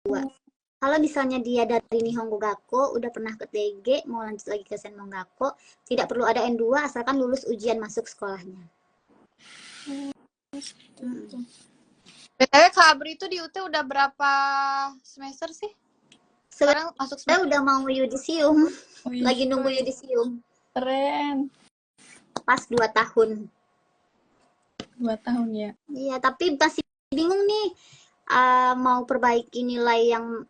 Oh, Kalau misalnya dia dari Nihongo Gakko, udah pernah ke TG, mau lanjut lagi ke Senmongakko, tidak perlu ada N2 asalkan lulus ujian masuk sekolahnya. seperti itu. BTW Kak Abri itu di UT udah berapa semester sih? Sekarang masuk Saya semester udah mau yudisium, Wih, lagi nunggu yudisium, keren. pas 2 tahun. 2 tahun ya. Iya, tapi masih bingung nih, mau perbaiki nilai yang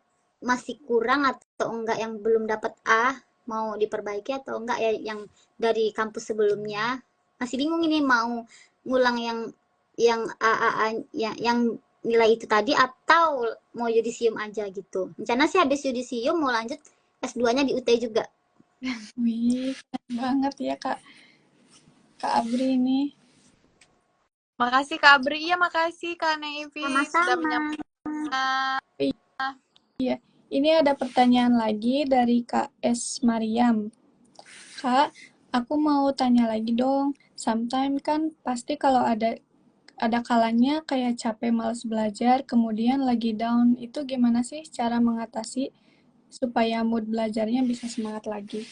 masih kurang atau enggak, yang belum dapat A, mau diperbaiki atau enggak ya yang dari kampus sebelumnya. Masih bingung ini mau ngulang yang A, yang nilai itu tadi atau mau yudisium aja gitu. Rencana sih habis yudisium mau lanjut S2-nya di UT juga. Wih, keren banget ya Kak. Kak Abri ini. Makasih Kak Abri. Iya, makasih Kak Neivi sudah Sama-sama. menyampaikan. Iya, ini ada pertanyaan lagi dari Kak S. Mariam. Kak, aku mau tanya lagi dong. Sometimes kan pasti kalau ada kalanya kayak capek malas belajar, kemudian lagi down. Itu gimana sih cara mengatasi supaya mood belajarnya bisa semangat lagi?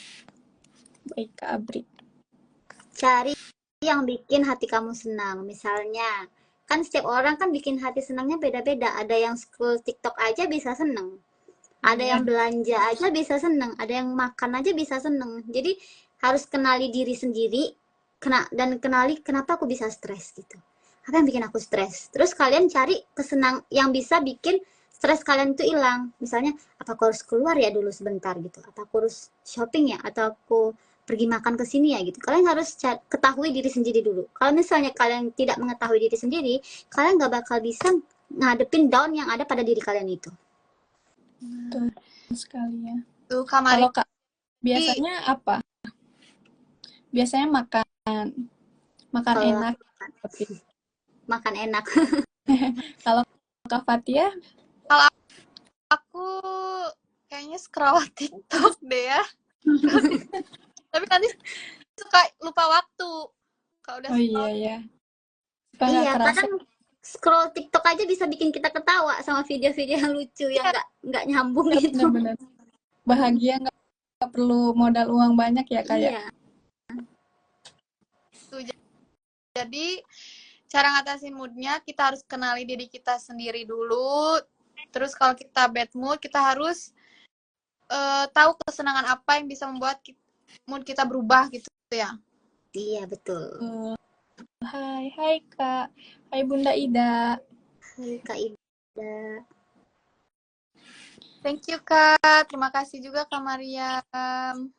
Baik, Kak Abri. Cari yang bikin hati kamu senang. Misalnya, kan setiap orang kan bikin hati senangnya beda-beda. Ada yang scroll TikTok aja bisa senang. Ada Iya, yang belanja aja bisa senang. Ada yang makan aja bisa senang. Jadi harus kenali diri sendiri dan kenali kenapa aku bisa stres gitu. Apa yang bikin aku stres? Terus kalian cari kesenang yang bisa bikin stres kalian itu hilang. Misalnya, apa aku harus keluar ya dulu sebentar gitu? Apa aku harus shopping ya? Atau aku pergi makan ke sini ya gitu. Kalian harus ketahui diri sendiri dulu. Kalau misalnya kalian tidak mengetahui diri sendiri, kalian nggak bakal bisa ngadepin down yang ada pada diri kalian itu. betul sekali ya. Tuh Kak Mari. Kalau Kak, biasanya apa? Biasanya makan Kalau enak. makan enak. Kalau Kak Fatia, Kalau aku kayaknya scroll TikTok deh ya. Tapi nanti suka lupa waktu. Kalau udah oh iya scroll, ya, suka nggak Iya, kerasa. kadang scroll TikTok aja bisa bikin kita ketawa sama video-video yang lucu yang nggak nyambung gitu. Benar-benar bahagia nggak perlu modal uang banyak ya kayak. Iya, tuh. Jadi cara ngatasin moodnya kita harus kenali diri kita sendiri dulu. Terus kalau kita bad mood, kita harus tahu kesenangan apa yang bisa membuat mood kita berubah gitu ya. iya betul. Hai Kak, hai Bunda Ida. Hai Kak Ida. Thank you Kak, terima kasih juga Kak Mariam.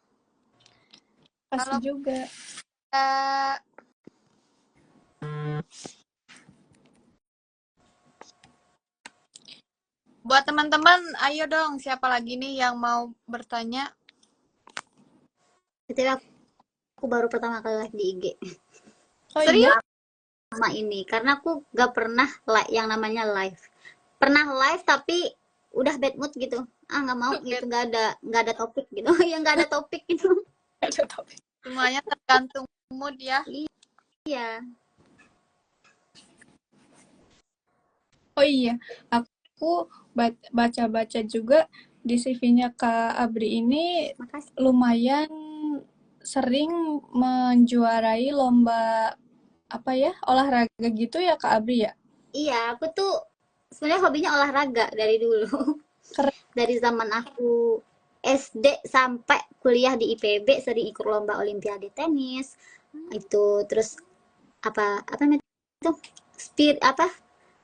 Kasih juga. Kak. Buat teman-teman, ayo dong, siapa lagi nih yang mau bertanya? Itu aku baru pertama kali live di IG. Oh Serius? iya, Sama ini, karena aku gak pernah yang namanya live. Pernah live tapi udah bad mood gitu. Nggak mau gitu, nggak ada topik gitu. Ya nggak ada topik gitu. ada topik. Semuanya tergantung mood ya. Iya. Oh iya, aku baca-baca juga di CV-nya Kak Abri ini Makasih. lumayan sering menjuarai lomba apa ya, olahraga gitu ya Kak Abri ya? Iya, aku tuh sebenarnya hobinya olahraga dari dulu. Keren. Dari zaman aku SD sampai kuliah di IPB sering ikut lomba olimpiade tenis. Itu terus apa namanya itu speed apa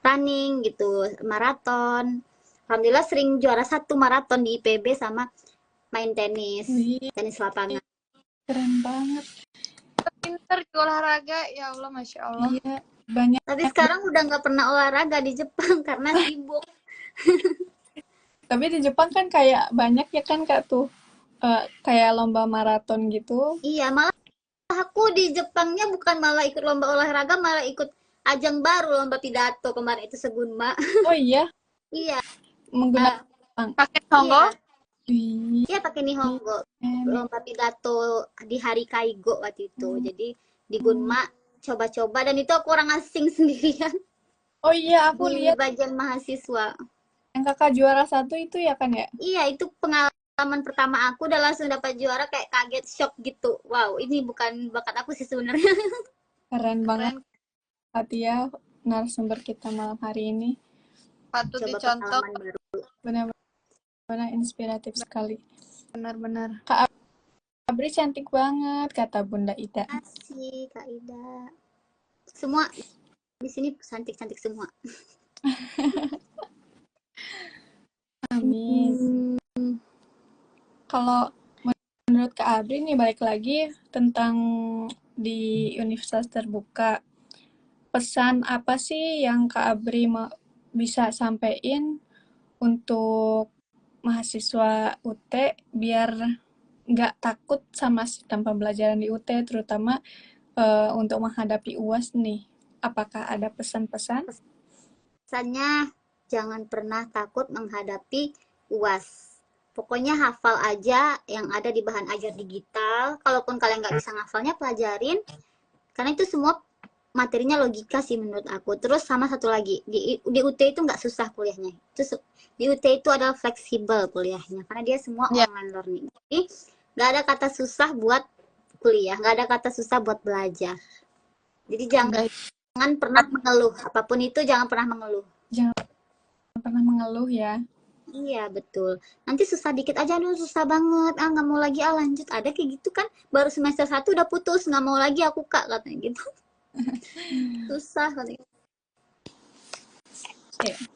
running gitu, maraton. Alhamdulillah sering juara satu maraton di IPB sama main Wih, tenis lapangan. keren banget. Pinter di olahraga, ya Allah, Masya Allah. Iya, banyak. Tapi sekarang udah nggak pernah olahraga di Jepang karena sibuk. Tapi di Jepang kan kayak banyak ya kan Kak tuh, kayak lomba maraton gitu. Iya, malah aku di Jepangnya bukan malah ikut lomba olahraga, malah ikut ajang baru lomba pidato kemarin itu Segunma. Oh iya, Iya, menggunakan Jepang. Pakai Hongo? iya, Wih, iya pakai Nihongo. keren. Lomba pidato di hari Kaigo waktu itu. Jadi di Gunma coba-coba dan itu aku orang asing sendirian Oh iya, aku di lihat bagian mahasiswa. yang Kakak juara satu itu ya kan ya? Iya, itu pengalaman pertama aku udah langsung dapat juara kayak kaget shock gitu. Wow, ini bukan bakat aku sih sebenarnya. Keren banget Keren. Fatia, narasumber kita malam hari ini. Patut Coba dicontoh. pengalaman baru. Benar-benar inspiratif sekali. Benar-benar. Kak Abri cantik banget, kata Bunda Ida. Asik, Kak Ida. Semua di sini cantik-cantik semua. Amin. Kalau menurut Kak Abri nih balik lagi tentang di Universitas Terbuka, pesan apa sih yang Kak Abri bisa sampein untuk mahasiswa UT biar nggak takut sama sistem pembelajaran di UT, terutama untuk menghadapi UAS nih. Apakah ada pesan-pesan? Pesannya jangan pernah takut menghadapi UAS. Pokoknya hafal aja yang ada di bahan ajar digital. Kalaupun kalian nggak bisa ngafalnya, pelajarin. Karena itu semua materinya logika sih menurut aku. Terus sama satu lagi, di UT itu nggak susah kuliahnya. Di UT itu adalah fleksibel kuliahnya. Karena dia semua Ya. online learning. Jadi nggak ada kata susah buat kuliah. Nggak ada kata susah buat belajar. Jadi jangan pernah mengeluh. Apapun itu jangan pernah mengeluh. Jangan pernah mengeluh ya. Iya betul. Nanti susah dikit aja, aduh susah banget. Ah nggak mau lagi, ah lanjut. Ada kayak gitu kan. Baru semester 1 udah putus, nggak mau lagi aku Kak katanya gitu. Susah katanya.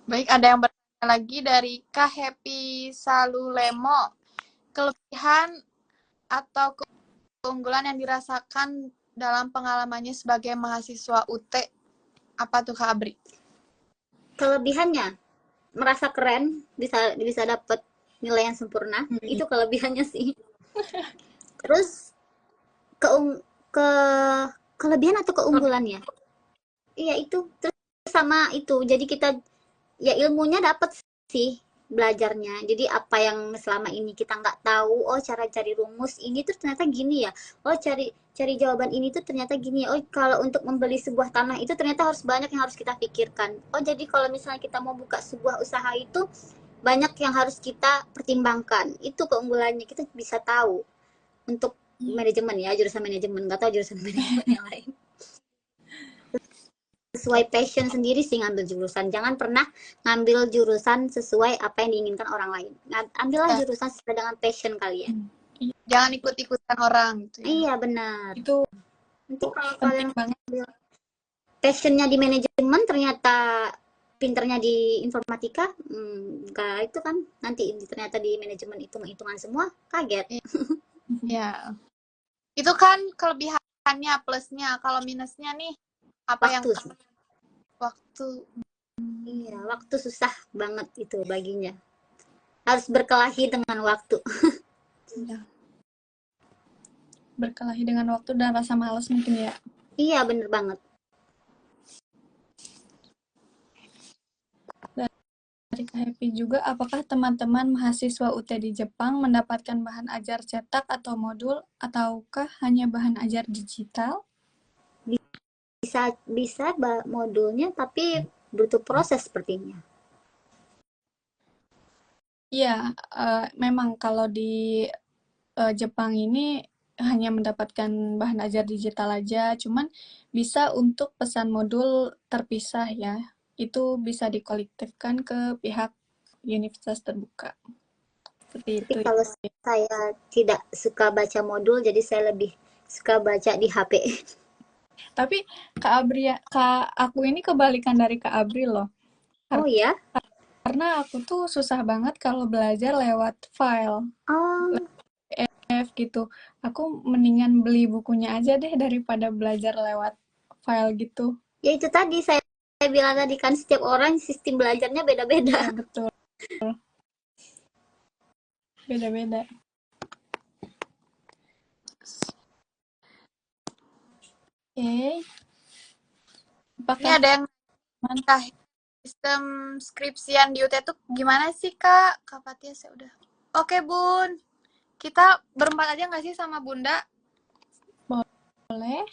Baik, ada yang bertanya lagi dari Kak Happy Salulemo. Kelebihan atau keunggulan yang dirasakan dalam pengalamannya sebagai mahasiswa UT, apa tuh Kak Abri? Kelebihannya merasa keren, bisa dapat nilai yang sempurna. Itu kelebihannya sih. Terus kelebihan atau keunggulannya? Iya itu. Terus sama itu. Jadi kita ya ilmunya dapat sih belajarnya. Jadi apa yang selama ini kita nggak tahu, oh cara cari rumus ini tuh ternyata gini ya. Oh cari jawaban ini tuh ternyata gini ya. Oh kalau untuk membeli sebuah tanah itu ternyata harus banyak yang harus kita pikirkan. Oh jadi kalau misalnya kita mau buka sebuah usaha itu banyak yang harus kita pertimbangkan. Itu keunggulannya, kita bisa tahu untuk manajemen ya, jurusan manajemen, nggak tahu jurusan manajemen yang lain. Sesuai passion sendiri sih ngambil jurusan. Jangan pernah ngambil jurusan sesuai apa yang diinginkan orang lain. Ambillah jurusan sesuai dengan passion kalian. Jangan ikut-ikutan orang gitu ya. Iya benar. Itu Nanti kalau penting kalian banget. ambil passionnya di manajemen ternyata pinternya di informatika, enggak itu kan nanti ternyata di manajemen hitung-hitungan semua, kaget. Ya. Itu kan kelebihannya, plusnya. Kalau minusnya nih, apa yang waktu? Iya, waktu susah banget itu baginya. Harus berkelahi dengan waktu. Ya. Berkelahi dengan waktu dan rasa malas mungkin ya. Iya, bener banget. Dari Kak Happy juga, apakah teman-teman mahasiswa UT di Jepang mendapatkan bahan ajar cetak atau modul, ataukah hanya bahan ajar digital? Bisa modulnya, tapi butuh proses sepertinya. Iya, memang kalau di Jepang ini hanya mendapatkan bahan ajar digital aja, cuman bisa untuk pesan modul terpisah ya. Itu bisa dikolektifkan ke pihak Universitas Terbuka. Seperti itu. Tapi kalau saya tidak suka baca modul, jadi saya lebih suka baca di HP. Tapi aku ini kebalikan dari Kak Abri loh. Oh ya? Karena aku tuh susah banget kalau belajar lewat file, Oh, PDF gitu. Aku mendingan beli bukunya aja deh daripada belajar lewat file gitu. ya itu tadi saya bilang tadi kan setiap orang sistem belajarnya beda-beda. Iya, betul. Beda-beda. Oke. Ini Apakah ada yang Kak, sistem skripsian di UT tuh gimana sih Kak? Kak Fatia saya udah. Oke Bun, kita berempat aja nggak sih sama Bunda? boleh?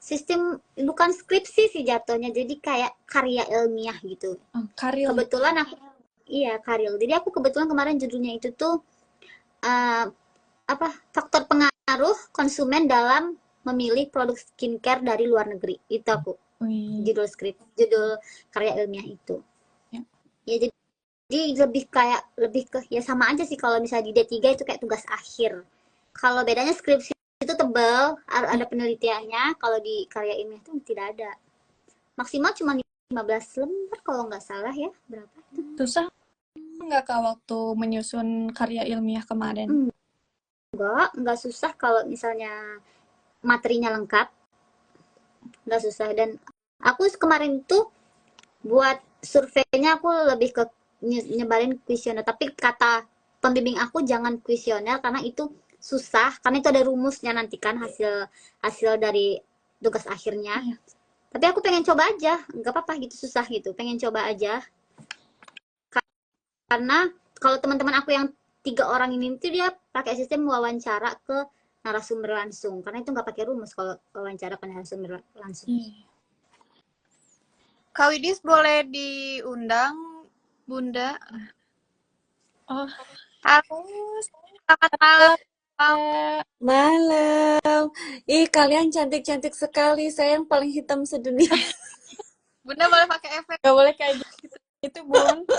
Sistem bukan skripsi sih jatuhnya, jadi kayak karya ilmiah gitu. Karil. Kebetulan aku, iya karil. Jadi aku kebetulan kemarin judulnya itu tuh apa faktor pengaruh konsumen dalam memilih produk skincare dari luar negeri. Itu aku Wih. judul karya ilmiah itu. Ya. Ya jadi lebih ke ya sama aja sih kalau misalnya di D3 itu kayak tugas akhir. Kalau bedanya skripsi itu tebal, ada penelitiannya, kalau di karya ilmiah itu tidak ada. Maksimal cuma 15 lembar kalau nggak salah ya. Berapa itu? Susah nggak Kak waktu menyusun karya ilmiah kemarin? Nggak susah kalau misalnya materinya lengkap. Nggak susah. Dan aku kemarin tuh buat surveinya aku lebih ke nyebarin kuesioner. Tapi kata pembimbing aku jangan kuesioner karena itu susah. Karena itu ada rumusnya nanti kan hasil dari tugas akhirnya. Iya. Tapi aku pengen coba aja. Nggak apa-apa gitu susah gitu. Pengen coba aja. Karena kalau teman-teman aku yang 3 orang ini tuh dia pakai sistem wawancara ke narasumber langsung. Karena itu nggak pakai rumus kalau wawancara ke narasumber langsung. Iya. Kak Widis boleh diundang Bunda? Oh, Harus. Selamat malam. Malam. Ih, kalian cantik-cantik sekali. Saya yang paling hitam sedunia. Bunda boleh pakai efek. nggak boleh kayak gitu, Bun.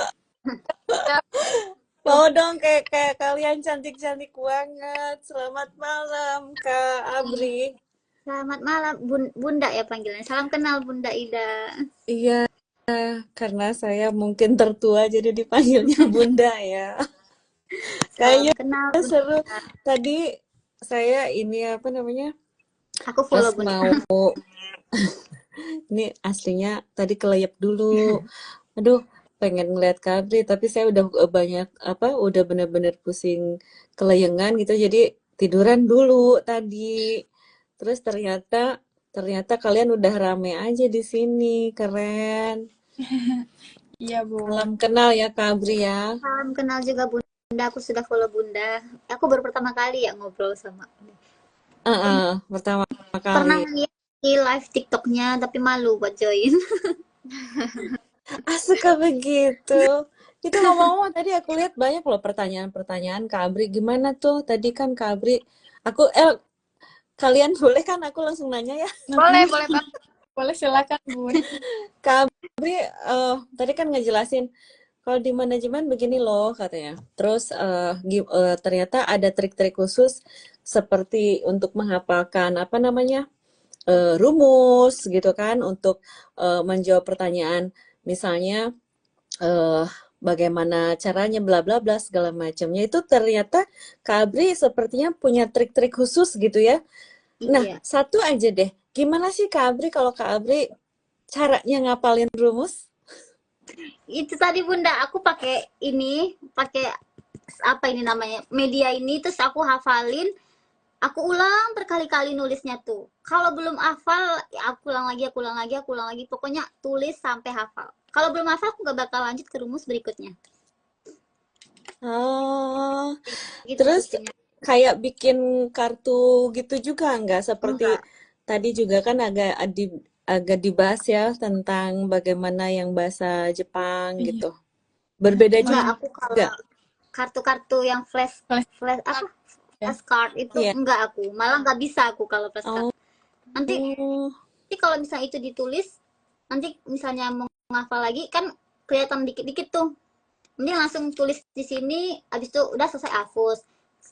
Mau dong kayak kalian cantik-cantik banget. Selamat malam, Kak Abri. Selamat malam, Bunda ya panggilannya. Salam kenal Bunda Ida. Iya, karena saya mungkin tertua jadi dipanggilnya Bunda ya. Salam Kayaknya kenal seru. Bunda. Tadi saya ini apa namanya? Aku Pas follow Bunda. mau ini aslinya tadi keleyep dulu. Aduh, pengen ngeliat Kak Abri, tapi saya udah udah bener-bener pusing kelayangan gitu, jadi tiduran dulu tadi. Terus ternyata kalian udah rame aja di sini, keren. Iya, Bun. Salam kenal ya Kak Abri ya. Salam kenal juga Bunda. Aku sudah follow Bunda. Aku baru pertama kali ya ngobrol sama Bunda. Pertama Pernah kali. lihat di live TikToknya, tapi malu buat join. Suka begitu. Itu ngomong-ngomong tadi aku lihat banyak loh pertanyaan-pertanyaan Kak Abri. Gimana tuh tadi kan Kak Abri, kalian boleh kan aku langsung nanya ya? Boleh Pak. Boleh, silakan, Bun. Kak Abri tadi kan ngejelasin kalau di manajemen begini loh katanya. Terus ternyata ada trik-trik khusus seperti untuk menghafalkan apa namanya rumus gitu kan untuk menjawab pertanyaan misalnya bagaimana caranya bla bla bla segala macamnya itu ternyata Kak Abri sepertinya punya trik-trik khusus gitu ya. Nah, Iya. satu aja deh. Gimana sih Kak Abri kalau Kak Abri caranya ngapalin rumus? Itu tadi Bunda, aku pakai apa ini namanya? Media ini terus aku hafalin. Aku ulang berkali-kali nulisnya tuh. Kalau belum hafal, ya aku ulang lagi. Pokoknya tulis sampai hafal. Kalau belum hafal, aku gak bakal lanjut ke rumus berikutnya. Oh, Gitu terus sistemnya. kayak bikin kartu gitu juga nggak? Seperti Enggak. tadi juga kan agak dibahas ya tentang bagaimana yang bahasa Jepang Iya. gitu. Berbeda Enggak, juga. aku kalau kartu-kartu yang flash apa? Ya. Flashcard itu Iya. enggak aku. Malah nggak bisa aku kalau flashcard. Nanti kalau misalnya itu ditulis, nanti misalnya mau ngafal lagi kan kelihatan dikit-dikit tuh. Mending langsung tulis di sini, habis itu udah selesai hapus.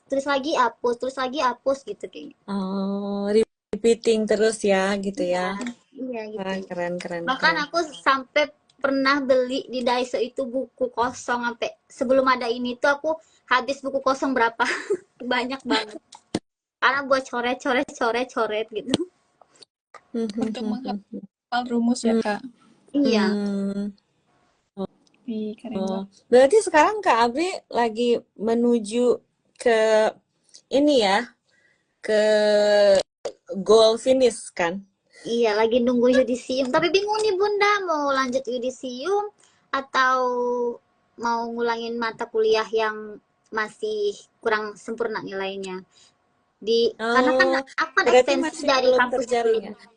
tulis lagi hapus gitu kayaknya. Oh, repeating terus ya, gitu ya. Iya Wah, gitu. keren, keren, Bahkan keren. aku sampai pernah beli di Daiso itu buku kosong, sampai sebelum ada ini tuh aku habis buku kosong berapa? Banyak banget. Karena buat coret gitu. Untuk menghafal rumus ya, Kak. Iya. Hmm. Ih, keren Oh, banget. berarti sekarang Kak Abri lagi menuju ke ini ya, ke goal finish kan? Iya, lagi nunggu yudisium. Tapi bingung nih Bunda, mau lanjut yudisium atau mau ngulangin mata kuliah yang masih kurang sempurna nilainya. Karena kan Oh, aku kan berarti ekstensi masih dari belum kampus terjaring ya? sebelumnya.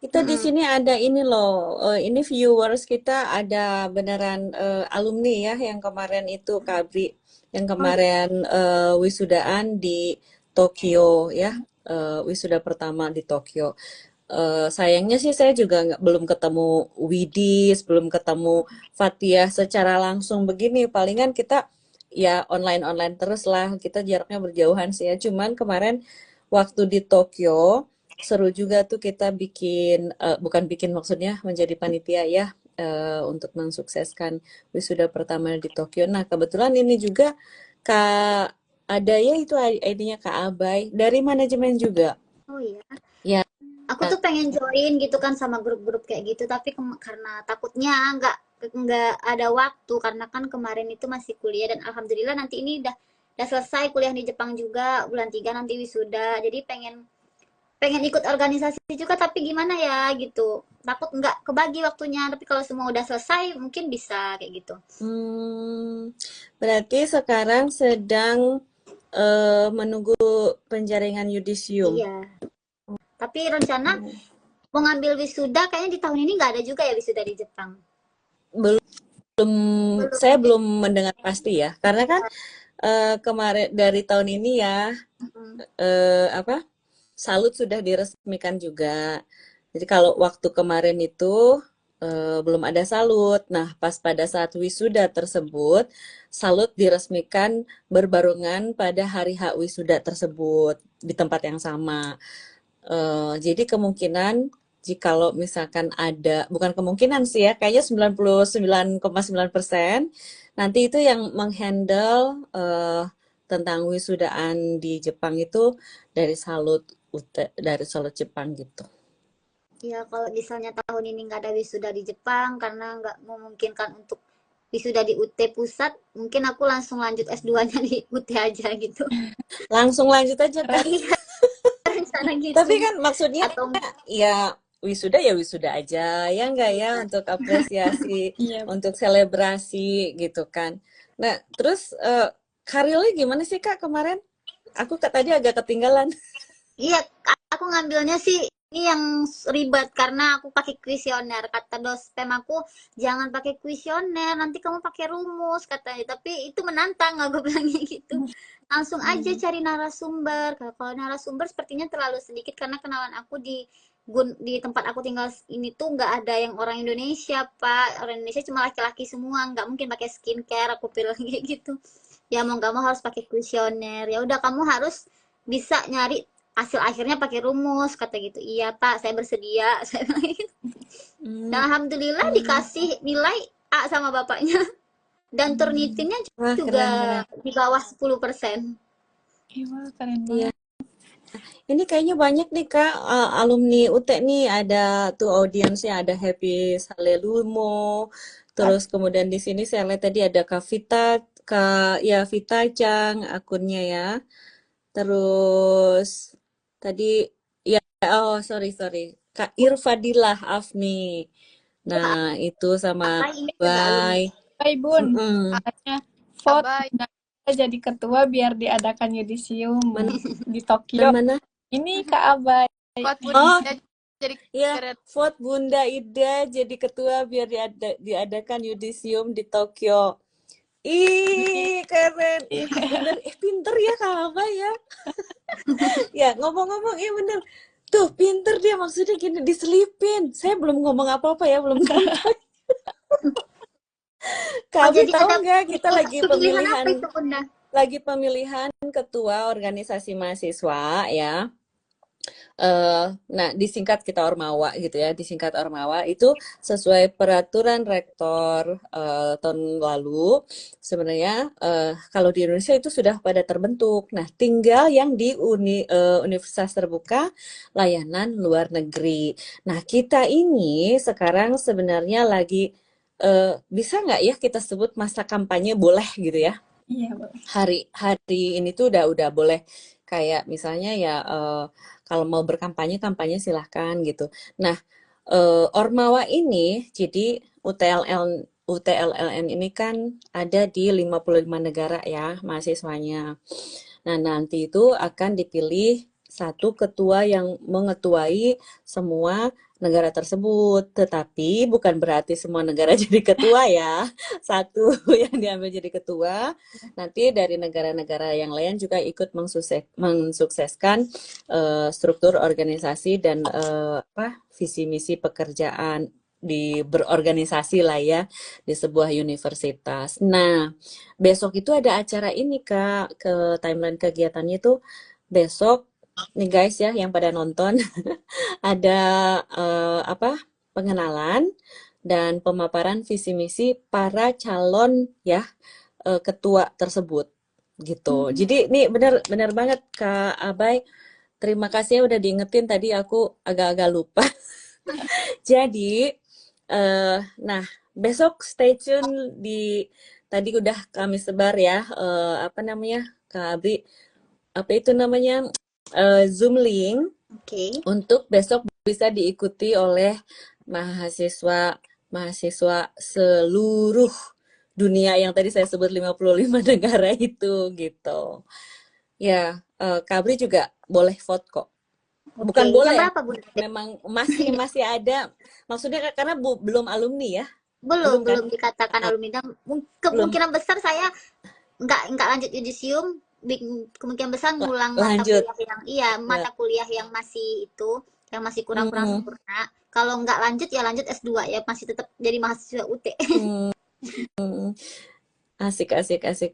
Kita di Mm-mm. sini ada ini loh, ini viewers kita ada beneran alumni ya yang kemarin itu Kak Abri, yang Oh iya. kemarin wisudaan di Tokyo ya, wisuda pertama di Tokyo. Sayangnya sih saya juga belum ketemu Widis, belum ketemu Fatia secara langsung begini. Palingan kita ya online-online terus lah. Kita jaraknya berjauhan sih ya. Cuman kemarin waktu di Tokyo seru juga tuh kita bikin, bukan bikin maksudnya menjadi panitia ya, untuk mensukseskan wisuda pertama di Tokyo. Nah kebetulan ini juga Kak ada ya itu ID-nya Kak Abai dari manajemen juga. Oh iya. Ya. Aku tuh pengen join gitu kan sama grup-grup kayak gitu, tapi karena takutnya nggak ada waktu karena kan kemarin itu masih kuliah dan alhamdulillah nanti ini udah selesai kuliah di Jepang juga bulan 3 nanti wisuda. Jadi pengen pengen ikut organisasi juga tapi gimana ya gitu. Takut nggak kebagi waktunya, tapi kalau semua udah selesai mungkin bisa kayak gitu. Berarti sekarang sedang menunggu penjaringan yudisium. Iya. Tapi rencana mau ngambil wisuda kayaknya di tahun ini nggak ada juga ya wisuda di Jepang. Belum, saya belum mendengar pasti ya, karena kan kemarin dari tahun ini ya, apa, salut sudah diresmikan juga. Jadi kalau waktu kemarin itu belum ada salut. Nah, pas pada saat wisuda tersebut, salut diresmikan berbarengan pada hari H wisuda tersebut di tempat yang sama. Jadi kemungkinan jikalau misalkan ada, bukan kemungkinan sih ya, kayaknya 99,9% nanti itu yang menghandle tentang wisudaan di Jepang itu dari Salut dari Salut Jepang gitu. Ya kalau misalnya tahun ini nggak ada wisuda di Jepang karena nggak memungkinkan untuk wisuda di UT pusat, mungkin aku langsung lanjut S2-nya di UT aja gitu. Langsung lanjut aja kan. Iya, rencana gitu. Tapi kan maksudnya Atau ya wisuda aja ya enggak ya untuk apresiasi, Iya, untuk selebrasi gitu kan. Nah, terus karirnya gimana sih Kak kemarin? Aku tadi agak ketinggalan. iya, aku ngambilnya sih ini yang ribet karena aku pakai kuesioner. Kata dospem aku jangan pakai kuesioner, nanti kamu pakai rumus katanya. Tapi itu menantang, aku bilangnya gitu. Langsung aja cari narasumber. Kalau narasumber sepertinya terlalu sedikit karena kenalan aku di tempat aku tinggal ini tuh nggak ada yang orang Indonesia, Pak. Orang Indonesia cuma laki-laki semua, nggak mungkin pakai skincare. Aku bilang kayak gitu. Ya mau nggak mau harus pakai kuesioner. Ya udah kamu harus bisa nyari hasil akhirnya pakai rumus kata gitu. Iya Pak, saya bersedia. Saya bilang gitu. Dan alhamdulillah dikasih nilai A sama bapaknya. Dan Turnitinnya Wah, juga keren-keren. di bawah 10%. iya, keren Iya. banget. Ini kayaknya banyak nih Kak, alumni UT nih ada tuh audiensnya ada Happy Salelumo, terus kemudian di sini saya lihat tadi ada Kak Vita, ya Vita Chang akunnya ya. Terus tadi ya oh sorry Kak Irfadilah Afni. Wah, Nah, itu sama apa ini juga alumni. Bay. Hai Bun, Mm-mm. katanya vote Bye. jadi ketua biar diadakan yudisium Mana di Tokyo. mana? Ini Kak Abai. Buat Oh, Bunda jadi ya, keren. vote Bunda Ida jadi ketua biar diadakan yudisium di Tokyo. Ih, keren. Bener, pinter ya Kak Aba ya. Ya, ngomong-ngomong, iya bener. Tuh, pinter dia maksudnya gini, diselipin. Saya belum ngomong apa-apa ya, belum sampai. Kak Oh, Abi jadi tahu ada nggak kita lagi pemilihan apa pemilihan itu Bunda? lagi pemilihan ketua organisasi mahasiswa ya. Nah, disingkat kita Ormawa gitu ya, disingkat Ormawa itu sesuai peraturan rektor tahun lalu. Sebenarnya kalau di Indonesia itu sudah pada terbentuk. Nah, tinggal yang di Universitas Terbuka Layanan Luar Negeri. Nah, kita ini sekarang sebenarnya lagi bisa nggak ya kita sebut masa kampanye, boleh gitu ya? Iya, boleh. Hari ini tuh udah boleh, kayak misalnya ya kalau mau berkampanye kampanye silahkan gitu. Nah, Ormawa ini jadi UTLLN ini kan ada di 55 negara ya mahasiswanya. Nah, nanti itu akan dipilih satu ketua yang mengetuai semua negara tersebut. Tetapi bukan berarti semua negara jadi ketua ya. Satu yang diambil jadi ketua, nanti dari negara-negara yang lain juga ikut mensukseskan struktur organisasi dan visi misi pekerjaan di berorganisasi lah ya di sebuah universitas. Nah, besok itu ada acara ini Kak, ke timeline kegiatannya itu besok nih guys ya yang pada nonton ada pengenalan dan pemaparan visi misi para calon ya ketua tersebut gitu. Jadi ini benar banget Kak Abai. Terima kasih ya udah diingetin, tadi aku agak-agak lupa. Jadi nah besok stay tune di, tadi udah kami sebar ya Kak Abri, apa itu namanya Zoom link Oke. untuk besok bisa diikuti oleh mahasiswa seluruh dunia yang tadi saya sebut 55 negara itu gitu. Ya, Kak Abri juga boleh vote kok. Bukan Oke. boleh, Jam berapa Bunda? memang masih ada. Maksudnya karena belum alumni ya. Belum Belum kan? dikatakan Ah, alumni. Dan belum kemungkinan besar saya nggak lanjut yudisium. Kemungkinan besar ngulang mata lanjut. kuliah yang Ya. mata kuliah yang masih kurang-kurang Hmm, sempurna. Kalau nggak lanjut ya lanjut S2 ya, masih tetap jadi mahasiswa UT. hmm. Asik.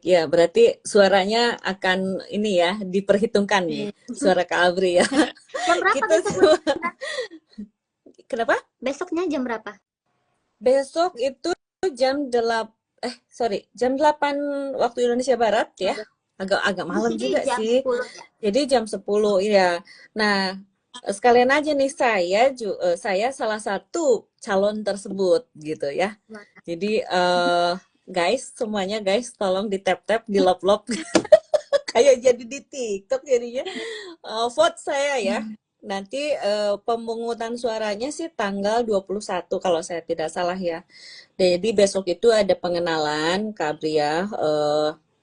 Ya, berarti suaranya akan ini ya, diperhitungkan nih. Suara Kak Abri ya. Jam berapa Kita besok semua. Bunda? Kenapa? Besoknya jam berapa? Besok itu jam 8 waktu Indonesia Barat ya. Agak Di malam sini juga jam sih. 10 ya. Jadi jam 10 ya. Nah, sekalian aja nih saya salah satu calon tersebut gitu ya. Jadi guys, semuanya guys tolong di tap-tap, di love-love kayak jadi di TikTok jadinya. Vote saya ya. Nanti pemungutan suaranya sih tanggal 21 kalau saya tidak salah ya. Jadi besok itu ada pengenalan Kak Abria,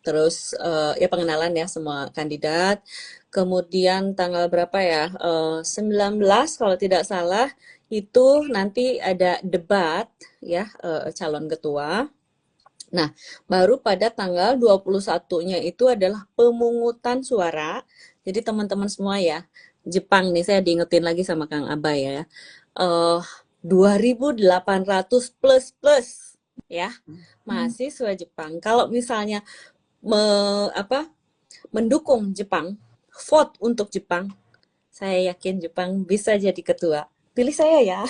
terus ya pengenalan ya semua kandidat. Kemudian tanggal berapa ya? 19 kalau tidak salah itu nanti ada debat ya calon ketua. Nah, baru pada tanggal 21-nya itu adalah pemungutan suara. Jadi teman-teman semua ya, Jepang nih saya diingetin lagi sama Kang Abay ya. 2.800 plus ya mahasiswa Jepang. Kalau misalnya mendukung Jepang, vote untuk Jepang, saya yakin Jepang bisa jadi ketua. Pilih saya ya.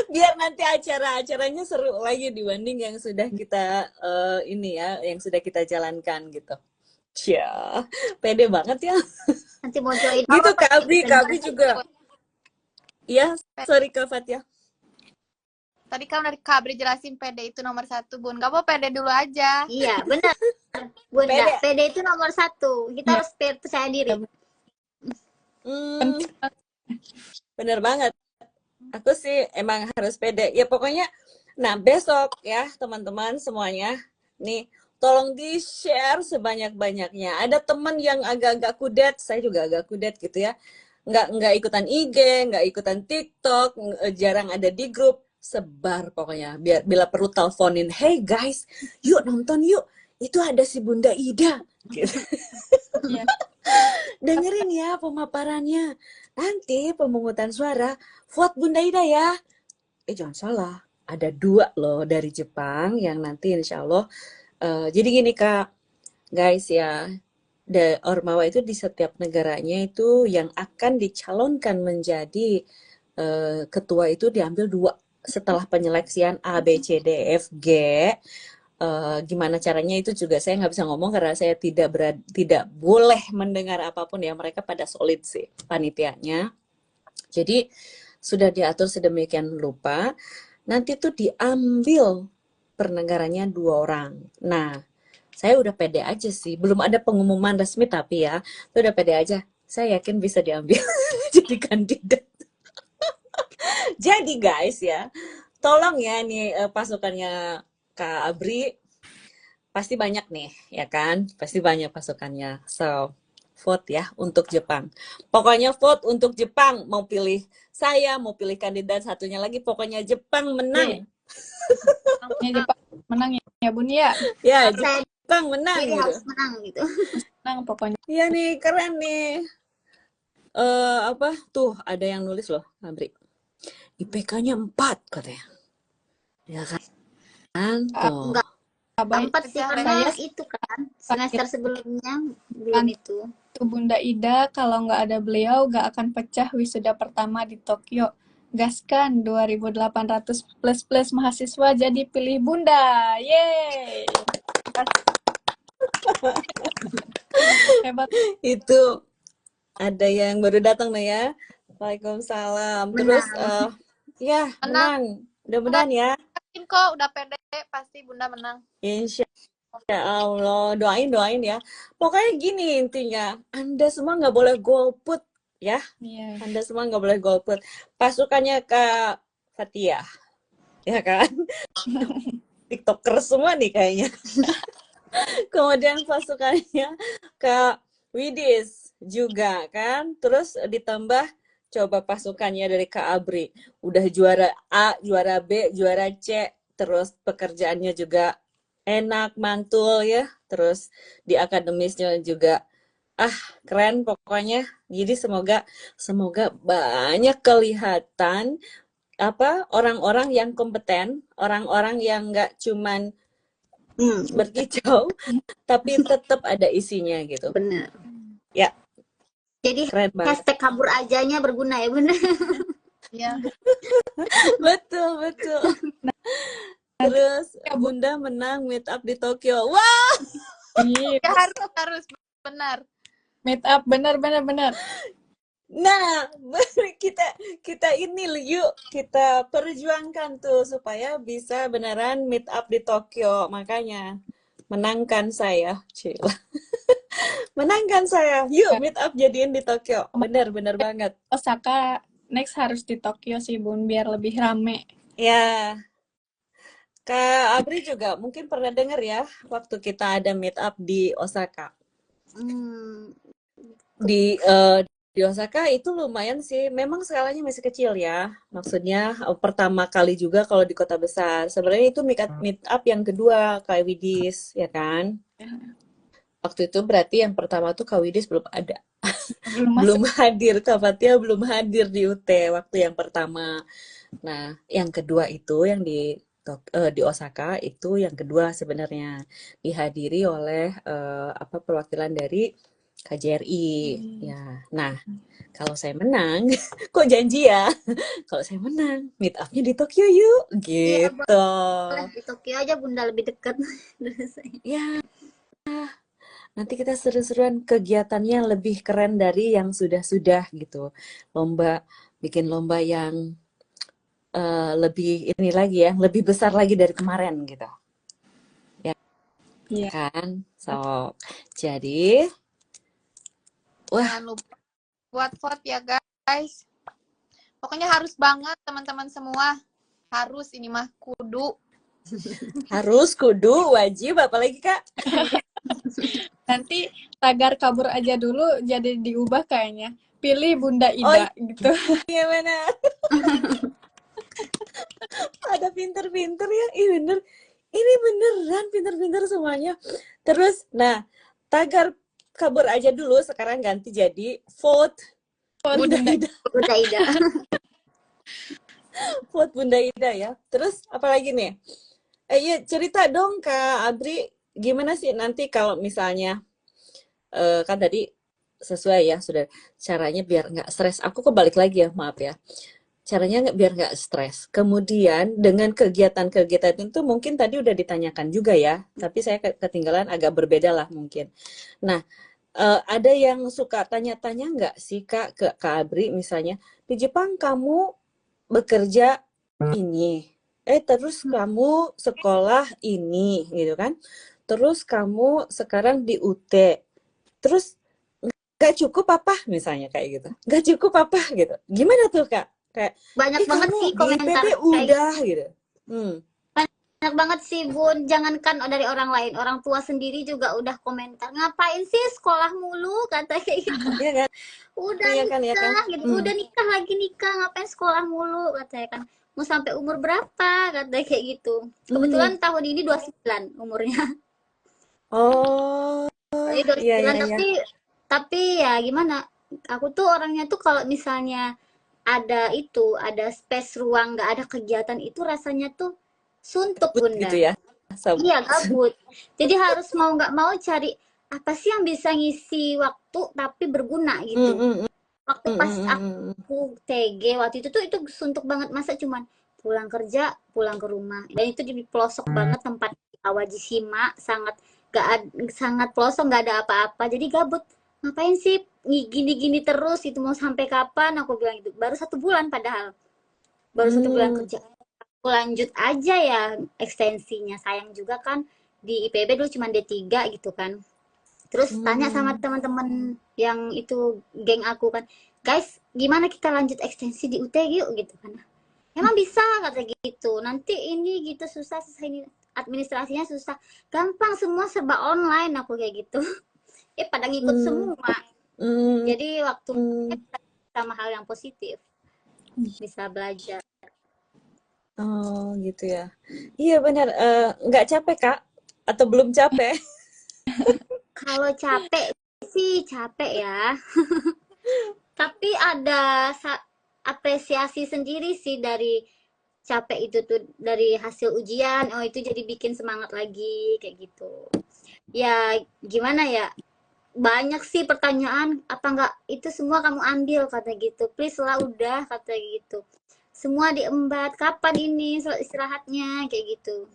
Biar nanti acaranya seru lagi dibanding yang sudah kita yang sudah kita jalankan gitu. Cia, pede banget ya. Nanti mau join Gitu apa Kak Abri juga. Iya, sorry Kak Fatia. Tadi kan udah Kak Abri jelasin PD itu nomor 1, Bun. Gak mau PD dulu aja. Iya, benar. Bunda, PD itu nomor 1. Kita harus percaya diri. Bener banget. Aku sih emang harus pede. Ya pokoknya, nah besok ya teman-teman semuanya, nih tolong di-share sebanyak-banyaknya. Ada teman yang agak-agak kudet, saya juga agak kudet gitu ya. Nggak ikutan IG, nggak ikutan TikTok, jarang ada di grup. Sebar pokoknya. Bila perlu teleponin, hey guys, yuk nonton yuk. Itu ada si Bunda Ida. Gitu. Iya. Dengerin ya pemaparannya. Nanti pemungutan suara, vote Bunda Ida ya. Jangan salah, ada 2 loh dari Jepang yang nanti insya Allah. Jadi gini Kak, guys ya. Ormawa itu di setiap negaranya itu yang akan dicalonkan menjadi ketua itu diambil 2 setelah penyeleksian A, B, C, D, F, G. Gimana caranya itu juga saya nggak bisa ngomong karena saya tidak boleh mendengar apapun ya. Mereka pada solid sih panitianya. Jadi sudah diatur sedemikian rupa. Nanti tuh diambil per negaranya 2 orang. Nah, saya udah pede aja sih. Belum ada pengumuman resmi tapi ya, saya udah pede aja. Saya yakin bisa diambil jadi kandidat. Jadi guys ya, tolong ya nih pasukannya Kak Abri. Pasti banyak nih, ya kan? Pasti banyak pasukannya. So, vote ya untuk Jepang. Pokoknya vote untuk Jepang. Mau pilih saya, mau pilih kandidat satunya lagi. Pokoknya Jepang menang. Ya, Jepang menang ya Bun ya. Ya, Saya Jepang menang jadi gitu. harus menang gitu. Menang pokoknya. Iya nih, keren nih. Apa tuh ada yang nulis loh, Abri. IPK-nya 4 katanya. Ya kan? Tuh. Enggak Baik. Tempat sih karena Saya itu kan semester sebelumnya belum itu. tuh Bunda Ida, kalau nggak ada beliau nggak akan pecah wisuda pertama di Tokyo. Gaskan 2.800 plus mahasiswa jadi pilih Bunda. Yeay. Hebat. Itu ada yang baru datang nih ya. Waalaikumsalam. Terus ya menang. Mudah-mudahan ya. Yakin kok udah pede pasti Bunda menang. Insya Allah. Doain ya. Pokoknya gini intinya. Anda semua nggak boleh golput ya. Iya. Anda semua nggak boleh golput. Pasukannya Kak Fatia. Ya kan? TikToker semua nih kayaknya. Kemudian pasukannya Kak Widis juga kan. Terus ditambah coba pasukannya dari Kak Abri. Udah juara A, juara B, juara C. Terus pekerjaannya juga enak, mantul ya. Terus di akademisnya juga keren pokoknya. Jadi semoga banyak kelihatan orang-orang yang kompeten, orang-orang yang nggak cuman berkicau, tapi tetap ada isinya gitu. Benar. Ya. Jadi keren banget. hashtag kabur ajanya berguna ya Bunda. Iya. Betul. Terus Bunda menang meet up di Tokyo. Wah, Iya. Ya harus benar. Meet up benar. nah kita ini yuk kita perjuangkan tuh supaya bisa beneran meet up di Tokyo. Makanya menangkan saya, Cila. Menangkan saya. Yuk meet up jadiin di Tokyo. Bener banget. Osaka next harus di Tokyo sih Bun biar lebih rame. Ya. Kak Abri juga mungkin pernah dengar ya waktu kita ada meet up di Osaka. Di Osaka itu lumayan sih. Memang skalanya masih kecil ya. Maksudnya pertama kali juga kalau di kota besar. Sebenarnya itu meet up yang kedua Kak Widis, ya kan? Waktu itu berarti yang pertama tuh Kak Widis belum ada. Belum hadir, Kak Fatia belum hadir di UT waktu yang pertama. Nah, yang kedua itu yang di Osaka itu yang kedua sebenarnya dihadiri oleh perwakilan dari KJRI ya. Nah, kalau saya menang, kok janji ya? Kalau saya menang, meet up-nya di Tokyo yuk, gitu. Boleh di Tokyo aja Bunda lebih dekat. Ya, nanti kita seru-seruan kegiatannya lebih keren dari yang sudah-sudah gitu. Bikin lomba yang lebih ini lagi ya, lebih besar lagi dari kemarin gitu. Ya, kan? So, jadi Jangan lupa buat vote ya guys. Pokoknya harus banget teman-teman semua. Harus ini mah kudu. Harus, kudu, wajib, apalagi Kak? Nanti tagar kabur aja dulu jadi diubah kayaknya. Pilih Bunda Ida gitu. Iya benar. Ada pinter-pinter ya. Bener. Ini beneran pinter-pinter semuanya. Terus, nah, tagar kabur aja dulu, sekarang ganti jadi vote Bunda Ida. Vote Bunda Ida ya. Terus apalagi nih? Iya cerita dong Kak Abri, gimana sih nanti kalau misalnya kan tadi sesuai ya sudah caranya biar nggak stres. Aku kebalik lagi ya, maaf ya. Caranya biar nggak stres. Kemudian dengan kegiatan-kegiatan itu mungkin tadi udah ditanyakan juga ya, tapi saya ketinggalan agak berbeda lah mungkin. Nah, ada yang suka tanya-tanya nggak sih Kak ke Kak Abri misalnya, di Jepang kamu bekerja ini, terus kamu sekolah ini gitu kan, terus kamu sekarang di UT, terus nggak cukup apa misalnya kayak gitu, nggak cukup apa gitu, gimana tuh Kak? Kayak, Banyak banget kamu sih di komentar IPB kayak udah gitu. banyak banget sih Bun, jangankan dari orang lain, orang tua sendiri juga udah komentar, ngapain sih sekolah mulu, kata kayak gitu. Iya kan? Udah Iya kan, ya kan? nikah gitu, udah nikah lagi nikah, ngapain sekolah mulu, katanya kan. Mau sampai umur berapa, katanya kayak gitu. Kebetulan tahun ini 29 umurnya. Oh, Jadi iya 29, iya iya. tapi ya gimana? Aku tuh orangnya tuh kalau misalnya ada space ruang, nggak ada kegiatan itu rasanya tuh suntuk Good Bunda. gitu ya. Iya, gabut. Jadi harus mau nggak mau cari apa sih yang bisa ngisi waktu tapi berguna gitu. Waktu pas aku TG waktu itu tuh itu suntuk banget, masa cuman pulang kerja, pulang ke rumah. Dan itu di pelosok banget tempat Awajishima, sangat pelosok, nggak ada apa-apa. Jadi gabut. Ngapain sih gini-gini terus itu, mau sampai kapan, aku bilang gitu. Baru 1 bulan padahal. Baru 1 bulan kerja. Aku lanjut aja ya ekstensinya. Sayang juga kan di IPB dulu cuma D3 gitu kan. Terus tanya sama teman-teman yang itu geng aku kan, guys, gimana kita lanjut ekstensi di UT yuk gitu kan. Emang bisa, kata gitu. Nanti ini gitu susah ini administrasinya susah. Gampang, semua serba online, aku kayak gitu. Pada ngikut semua. Jadi waktu sama hal yang positif bisa belajar. Oh gitu ya. Iya benar. Nggak capek Kak? Atau belum capek? Kalau capek sih capek ya. Tapi ada apresiasi sendiri sih dari capek itu tuh, dari hasil ujian. Oh, itu jadi bikin semangat lagi kayak gitu. Ya gimana ya? Banyak sih pertanyaan, apa enggak itu semua kamu ambil, kata gitu. Please lah udah, kata gitu. Semua diembat, kapan ini istirahatnya kayak gitu.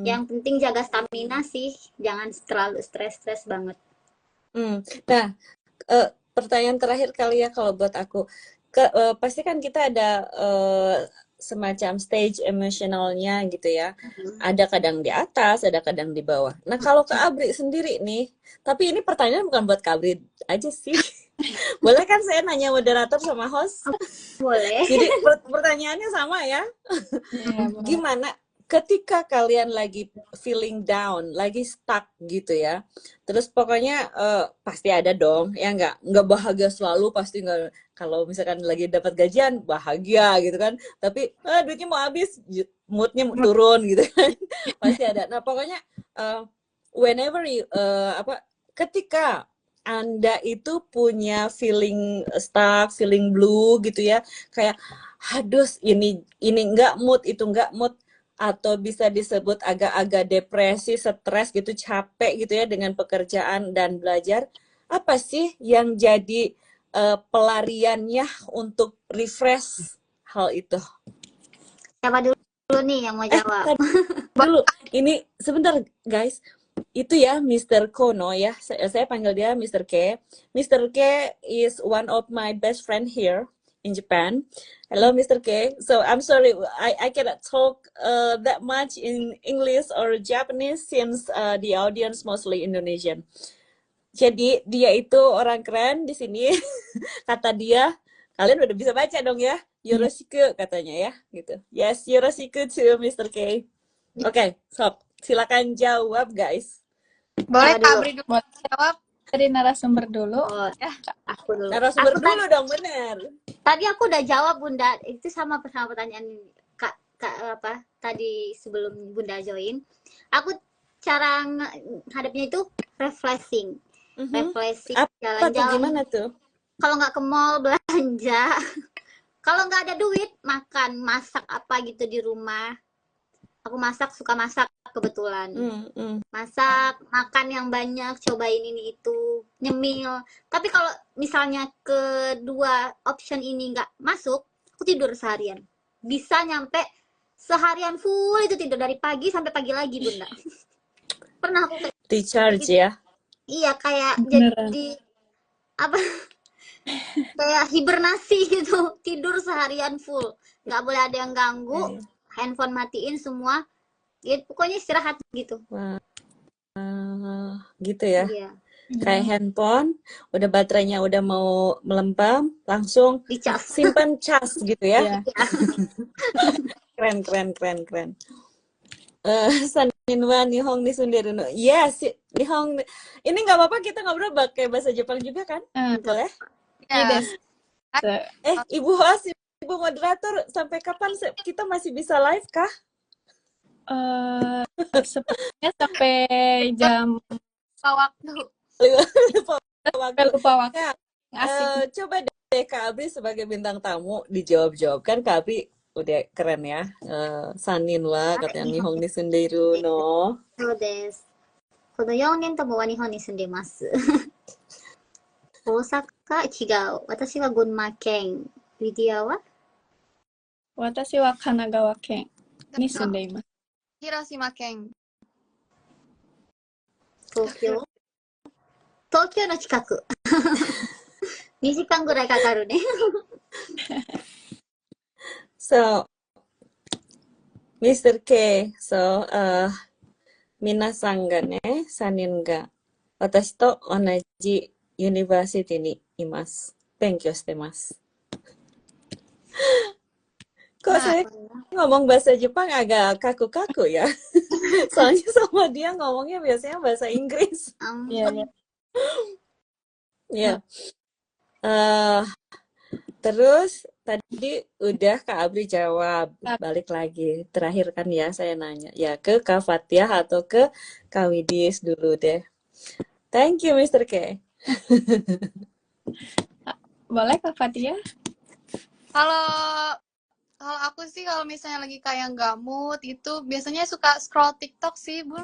Yang penting jaga stamina sih, jangan terlalu stres banget. Nah, pertanyaan terakhir kali ya kalau buat aku. Pasti kan kita ada semacam stage emosionalnya gitu ya. Ada kadang di atas, ada kadang di bawah. Nah, kalau Kak Abri sendiri nih, tapi ini pertanyaan bukan buat Kak Abri aja sih. Boleh kan saya nanya moderator sama host? Boleh. Jadi pertanyaannya sama ya. Gimana ketika kalian lagi feeling down, lagi stuck gitu ya, terus pokoknya pasti ada dong, ya nggak bahagia selalu, pasti nggak. Kalau misalkan lagi dapat gajian bahagia gitu kan, tapi duitnya mau habis, moodnya turun gitu kan, pasti ada. Nah pokoknya whenever you, ketika Anda itu punya feeling stuck, feeling blue gitu ya, kayak hadus ini nggak mood, itu nggak mood, atau bisa disebut agak-agak depresi, stres gitu, capek gitu ya dengan pekerjaan dan belajar, apa sih yang jadi pelariannya untuk refresh hal itu? Siapa dulu nih yang mau jawab? Dulu, ini sebentar guys, itu ya Mr. Kono ya, saya panggil dia Mr. K. Mr. K is one of my best friend here in Japan. Hello, Mr. K. So I'm sorry, I cannot talk that much in English or Japanese since the audience mostly Indonesian. Jadi dia itu orang keren di sini. Kata dia, kalian udah bisa baca dong ya. Yoroshiku katanya ya, gitu. Yes, yoroshiku to Mr. K. Oke, sob, silakan jawab guys. Boleh Kak Abri dulu jawab. Dari narasumber dulu. Oh, aku dulu. Narasumber dulu dong, bener. Tadi aku udah jawab Bunda, itu sama pertanyaan Kak apa tadi sebelum Bunda join. Aku cara hadapnya itu refreshing. Refreshing, jalan-jalan. Gimana tuh? Kalau nggak ke mall belanja, kalau nggak ada duit makan, masak apa gitu di rumah. Aku masak, suka masak kebetulan. Hmm. Masak, makan yang banyak, cobain ini itu, nyemil. Tapi kalau misalnya kedua option ini nggak masuk, aku tidur seharian. Bisa nyampe seharian full itu tidur dari pagi sampai pagi lagi, Bunda. Pernah aku kayak Recharge gitu. ya. Iya, kayak Beneran. jadi apa? Kayak hibernasi gitu, tidur seharian full. Nggak boleh ada yang ganggu, Iya. handphone matiin semua. Ya, pokoknya istirahat gitu. Wah, gitu ya. Iya, Kayak handphone, udah baterainya udah mau melempam, langsung dicas. simpan cas gitu ya. Iya. Ya. Keren. Saninwa Nihong ni sundere no. Yes, Nihong. Ini nggak apa-apa kita ngobrol pakai bahasa Jepang juga kan? Boleh? Iya, Ya. Des. Ibu host, ibu moderator, sampai kapan kita masih bisa live kah? Sepertinya sampai jam waktu. lupa waktu. Ya, Asik. coba deh Kak Abri sebagai bintang tamu dijawab-jawab kan Kak Abri udah keren ya. Saninwa katanya Nihong ni sundeiru no. そうです。この4年ともは日本に住んでいます。大阪違う。私は群馬県。リディアは Watashi wa Kanagawa ken ni sundeimasu. Hiroshima Ken. 東京東京の近く。2時間ぐらいかかるね。So, Mr. K, so, 皆さんがね、3人が私と同じユニバーシティにいます。勉強してます。Kok saya ngomong bahasa Jepang agak kaku-kaku ya? Soalnya sama dia ngomongnya biasanya bahasa Inggris. Iya. Ya. Terus tadi udah Kak Abri jawab, balik lagi. Terakhir kan ya saya nanya, ya ke Kak Fatiah atau ke Kak Widis dulu deh. Thank you Mr. K. Boleh Kak Fatia? Kalau aku sih kalau misalnya lagi kayak nggak mood itu biasanya suka scroll TikTok sih, Bu.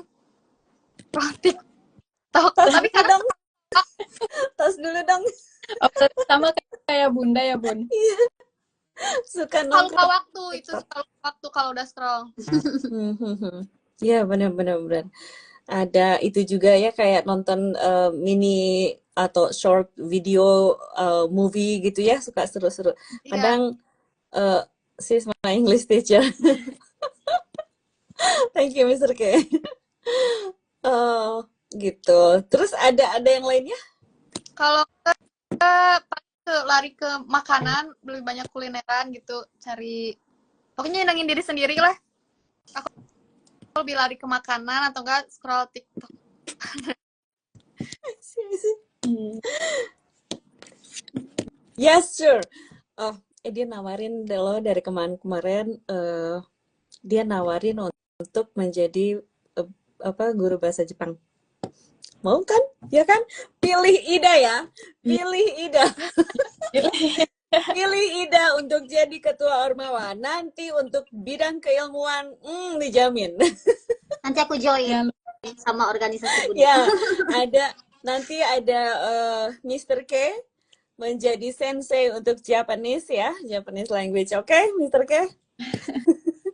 Scroll TikTok. Tapi kadang Tos dulu dong. Sama kayak Bunda ya, Bun. Suka kalau nongkrong. waktu itu waktu kalau udah scroll. Iya benar. Ada itu juga ya kayak nonton mini atau short video movie gitu ya, suka seru-seru. Kadang she's my English teacher. Thank you Mr. K. Gitu. Terus ada yang lainnya? Kalau lari ke makanan, lebih banyak kulineran gitu, cari pokoknya nyenengin diri sendiri lah. Aku lebih lari ke makanan atau enggak scroll TikTok. Yes, sure. Dia nawarin lo dari kemarin dia nawarin untuk menjadi guru bahasa Jepang. Mau kan? Ya kan? Pilih Ida ya. Pilih Ida. Pilih Ida untuk jadi ketua Ormawa. Nanti untuk bidang keilmuan dijamin. Nanti aku join sama organisasi Bunda. Ya, nanti ada Mr. K menjadi sensei untuk Japanese ya, Japanese language. Oke, Mr. K?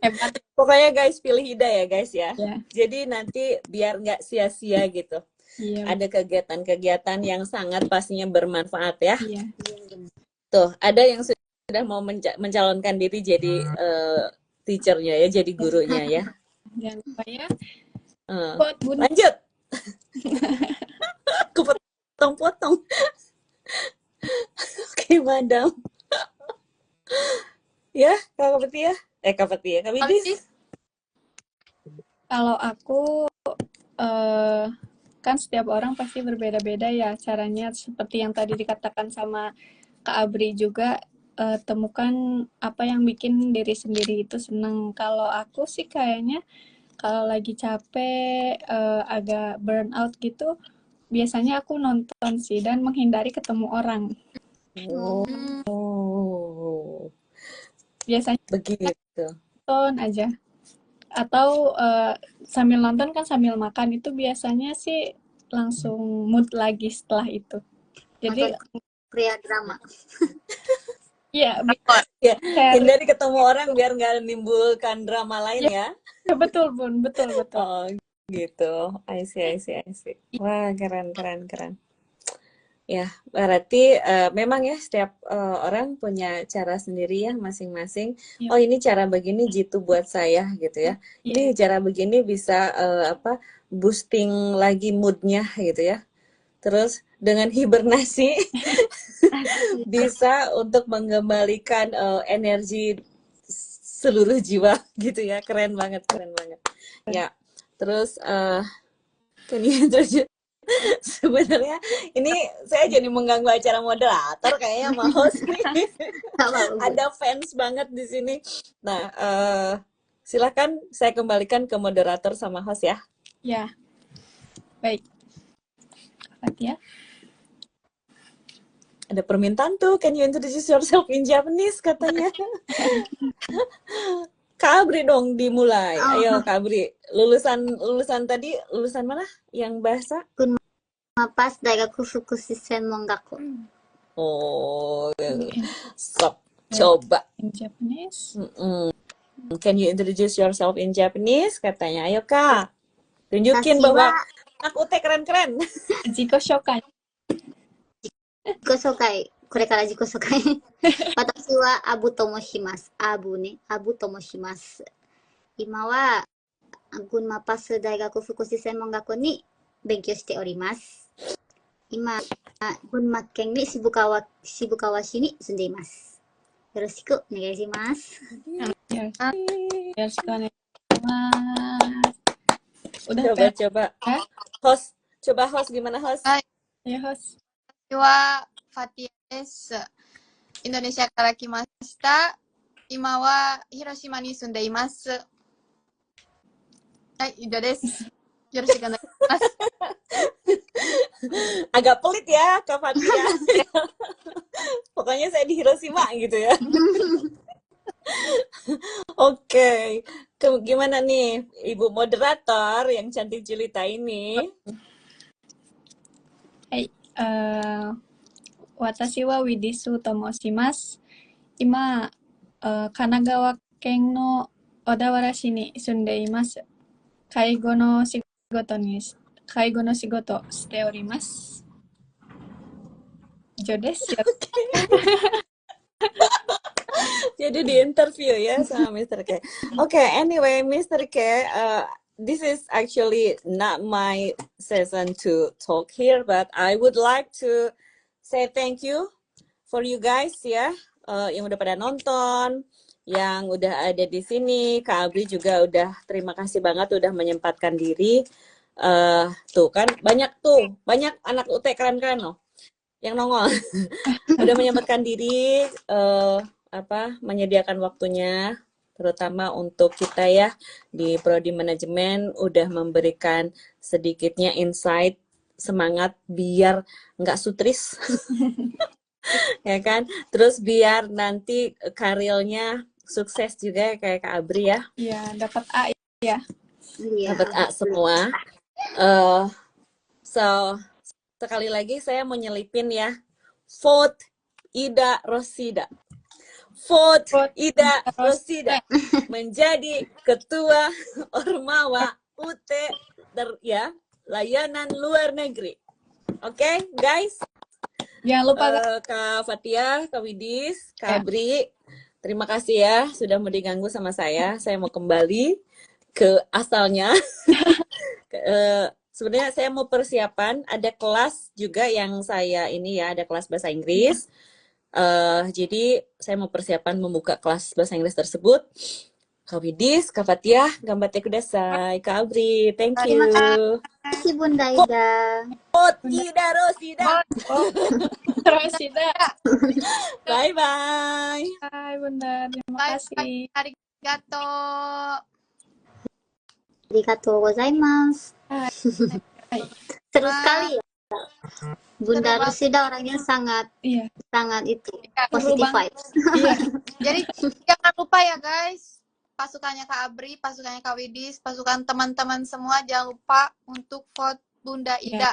Hebat. Pokoknya guys, pilih Ida ya guys ya. Ya. Jadi nanti biar nggak sia-sia gitu. Iya. Ada kegiatan-kegiatan yang sangat pastinya bermanfaat ya. Iya. Tuh, ada yang sudah mau mencalonkan diri jadi teachernya ya, jadi gurunya ya. Jangan lupa ya. Buat lanjut. Aku potong-potong. Oke, madam. Ya, Kak Fatia. Kak Fatia, Kak Widis. Kalau aku kan setiap orang pasti berbeda-beda ya caranya, seperti yang tadi dikatakan sama Kak Abri juga, temukan apa yang bikin diri sendiri itu seneng. Kalau aku sih kayaknya kalau lagi capek, agak burn out gitu, biasanya aku nonton sih dan menghindari ketemu orang. Biasanya begitu. nonton aja. Atau sambil nonton kan sambil makan itu biasanya sih langsung mood lagi setelah itu. Jadi Nonton Korea drama. ya Drakor. Ya, share. hindari ketemu orang biar nggak menimbulkan drama lain ya. Betul Bun, betul. Oh, gitu. I see. Wah, keren. Ya, berarti memang ya setiap orang punya cara sendiri ya masing-masing. Iya. Oh, ini cara begini jitu buat saya gitu ya. Ini cara begini bisa boosting lagi moodnya gitu ya. Terus dengan hibernasi bisa untuk mengembalikan energi seluruh jiwa gitu ya. Keren banget. Ya, terus can you introduce? Sebenarnya ini saya jadi mengganggu acara moderator kayaknya sama host nih. Nggak apa-apa, Bu. Ada fans banget di sini. Nah, silakan saya kembalikan ke moderator sama host ya. Ya. Baik. Fatia. Ada permintaan tuh, can you introduce yourself in Japanese katanya. Kak Abri dong dimulai. Ayo Kak Abri. Lulusan tadi, lulusan mana? Yang bahasa? Mapas Daigaku Fukushi Senmon Gaku. Oh, stop. Coba. In Japanese. Can you introduce yourself in Japanese? Katanya. Ayo Kak. Tunjukin Watashi bahwa wa anak UT keren-keren. Ziko shokai. 自己紹介。これから自己紹介。私はアブと申します。アブね。アブと申します。今は、群馬パス大学福祉専門学校に勉強しております。今、群馬県に渋川市に住んでいます。よろしくお願いします。よろしくお願いします。Udah kan? Coba. Hah? Host. Coba host gimana host? Hai. Ya, host. 私はFatia です。インドネシアから来ました。今は広島に住んでいます。はい、以上です。よろしくお願いします。 Agak pelit ya Kak Fatia. Pokoknya saya di Hiroshima gitu ya. Oke. Gimana nih Ibu moderator yang cantik jelita ini? Hai. Watashi wa Widisu to moshimasu. Ima, Kanagawa ken no Odawarashi ni sunde imasu. Kaigo no shigoto shite orimasu. Ijo desu. Jadi di interview ya sama Mr. K. Okay, anyway, Mr. K, this is actually not my session to talk here, but I would like to say thank you for you guys ya, yang udah pada nonton, yang udah ada di sini. Kak Abri juga udah terima kasih banget udah menyempatkan diri. Tuh kan banyak anak UT keren-keren loh yang nongol. Udah menyempatkan diri menyediakan waktunya terutama untuk kita ya di Prodi Manajemen udah memberikan sedikitnya insight semangat biar nggak sutris ya kan, terus biar nanti karirnya sukses juga kayak Kak Abri ya. Iya, dapat A ya. Iya. Dapat A semua. So sekali lagi saya mau nyelipin ya, vote Ida Rosida. Vote Ida Rosida menjadi ketua Ormawa UT ya layanan luar negeri. Oke, guys. Jangan lupa Kak Fatia, Kak Widis, Kak Abri, terima kasih ya sudah mau diganggu sama saya. Saya mau kembali ke asalnya. Sebenarnya saya mau persiapan, ada kelas juga yang saya ini ya, ada kelas bahasa Inggris. Jadi saya mau persiapan membuka kelas bahasa Inggris tersebut. Kak Widis, Kak Fatia, gambatte kudasai. Kak Abri, thank you. Terima kasih Bunda Ida. Vote Ida Rosida. Rosida. Bye-bye. Hai Bunda, terima Bye, kasih. arigato. Arigatou gozaimasu. Hai. Seru sekali ya. Bunda Rosida orangnya sangat Iya. itu Iya, positive banget. vibes. Iya. Jadi jangan lupa ya guys, pasukannya Kak Abri, pasukannya Kak Widis, pasukan teman-teman semua jangan lupa untuk vote Bunda Ida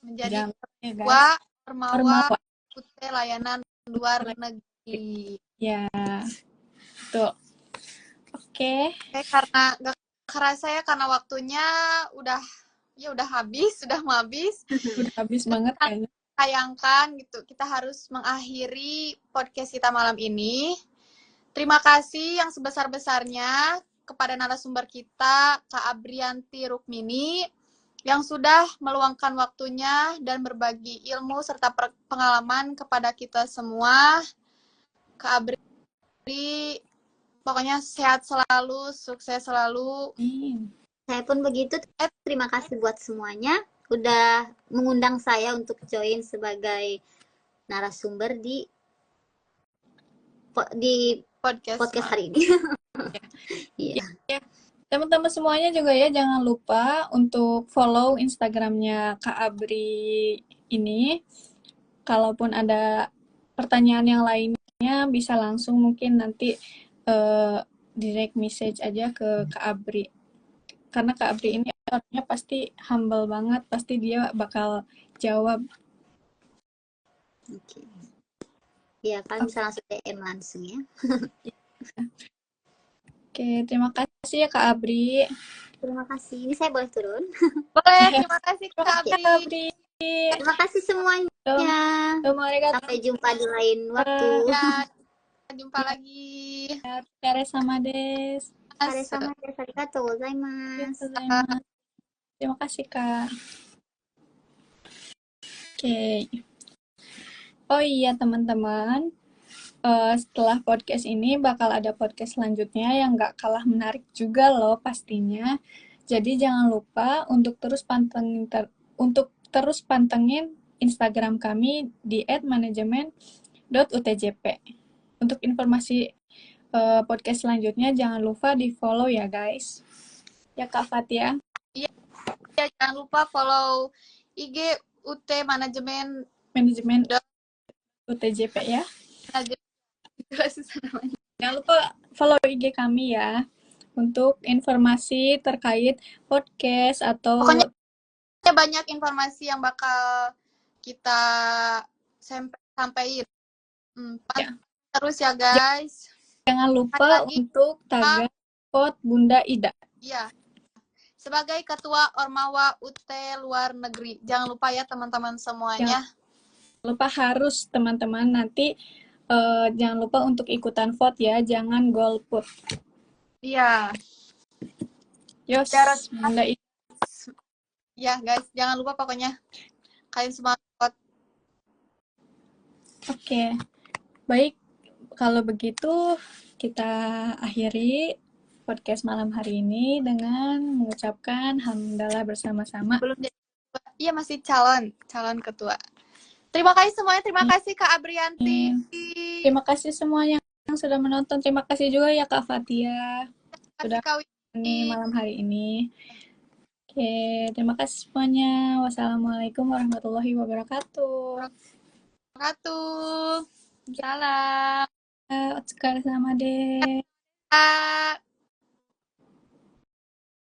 menjadi ketua Ormawa UT Layanan Luar Negeri. Ya, betul. Oke. Karena gak kerasa ya, karena waktunya udah habis, sudah mau habis. Udah habis banget kayaknya. Sayangkan gitu, kita harus mengakhiri podcast kita malam ini. Terima kasih yang sebesar-besarnya kepada narasumber kita, Kak Abrianti Rukmini, yang sudah meluangkan waktunya dan berbagi ilmu serta pengalaman kepada kita semua. Kak Abri, pokoknya sehat selalu, sukses selalu. Saya pun begitu. Terima kasih buat semuanya udah mengundang saya untuk join sebagai narasumber di podcast hari ini. Iya. Teman-teman semuanya juga ya, jangan lupa untuk follow Instagramnya Kak Abri ini. Kalaupun ada pertanyaan yang lainnya, bisa langsung mungkin nanti direct message aja ke Kak Abri. Karena Kak Abri ini orangnya pasti humble banget, pasti dia bakal jawab. Oke. Ya, kalian bisa langsung DM langsung ya. Oke, terima kasih ya Kak Abri. Terima kasih. Ini saya boleh turun? Boleh, terima kasih Kak Abri. Terima kasih semuanya. Sampai jumpa di lain waktu. Ya, jumpa lagi. Terima des. Arigatou gozaimasu. Terima kasih Kak. Oke. Oh iya teman-teman, setelah podcast ini bakal ada podcast selanjutnya yang gak kalah menarik juga loh pastinya. Jadi jangan lupa untuk terus pantengin Instagram kami di @manajemen.utjp. Untuk informasi podcast selanjutnya jangan lupa di follow ya guys. Ya Kak Fatia. Iya, jangan lupa follow IG UT Manajemen UTJP ya. Jangan lupa follow IG kami ya untuk informasi terkait podcast atau pokoknya banyak informasi yang bakal kita sampaikan. Terus ya guys. Jangan lupa untuk tag vote Bunda Ida. Iya. Sebagai ketua Ormawa UT Luar Negeri. Jangan lupa ya teman-teman semuanya. Jangan lupa harus teman-teman nanti jangan lupa untuk ikutan vote ya, jangan golput. Iya. Yos, Bunda Ida. Ya guys, jangan lupa pokoknya kalian semua vote. Oke. Baik, kalau begitu kita akhiri podcast malam hari ini dengan mengucapkan alhamdulillah bersama-sama. Belum jadi ketua. Iya, masih calon ketua. Terima kasih semuanya, terima kasih Kak Abrianti. Terima kasih semuanya yang sudah menonton. Terima kasih juga ya Kak Fatia sudah ini malam hari ini. Oke, terima kasih semuanya. Wassalamualaikum warahmatullahi wabarakatuh. Salam. Otsukaresama desu.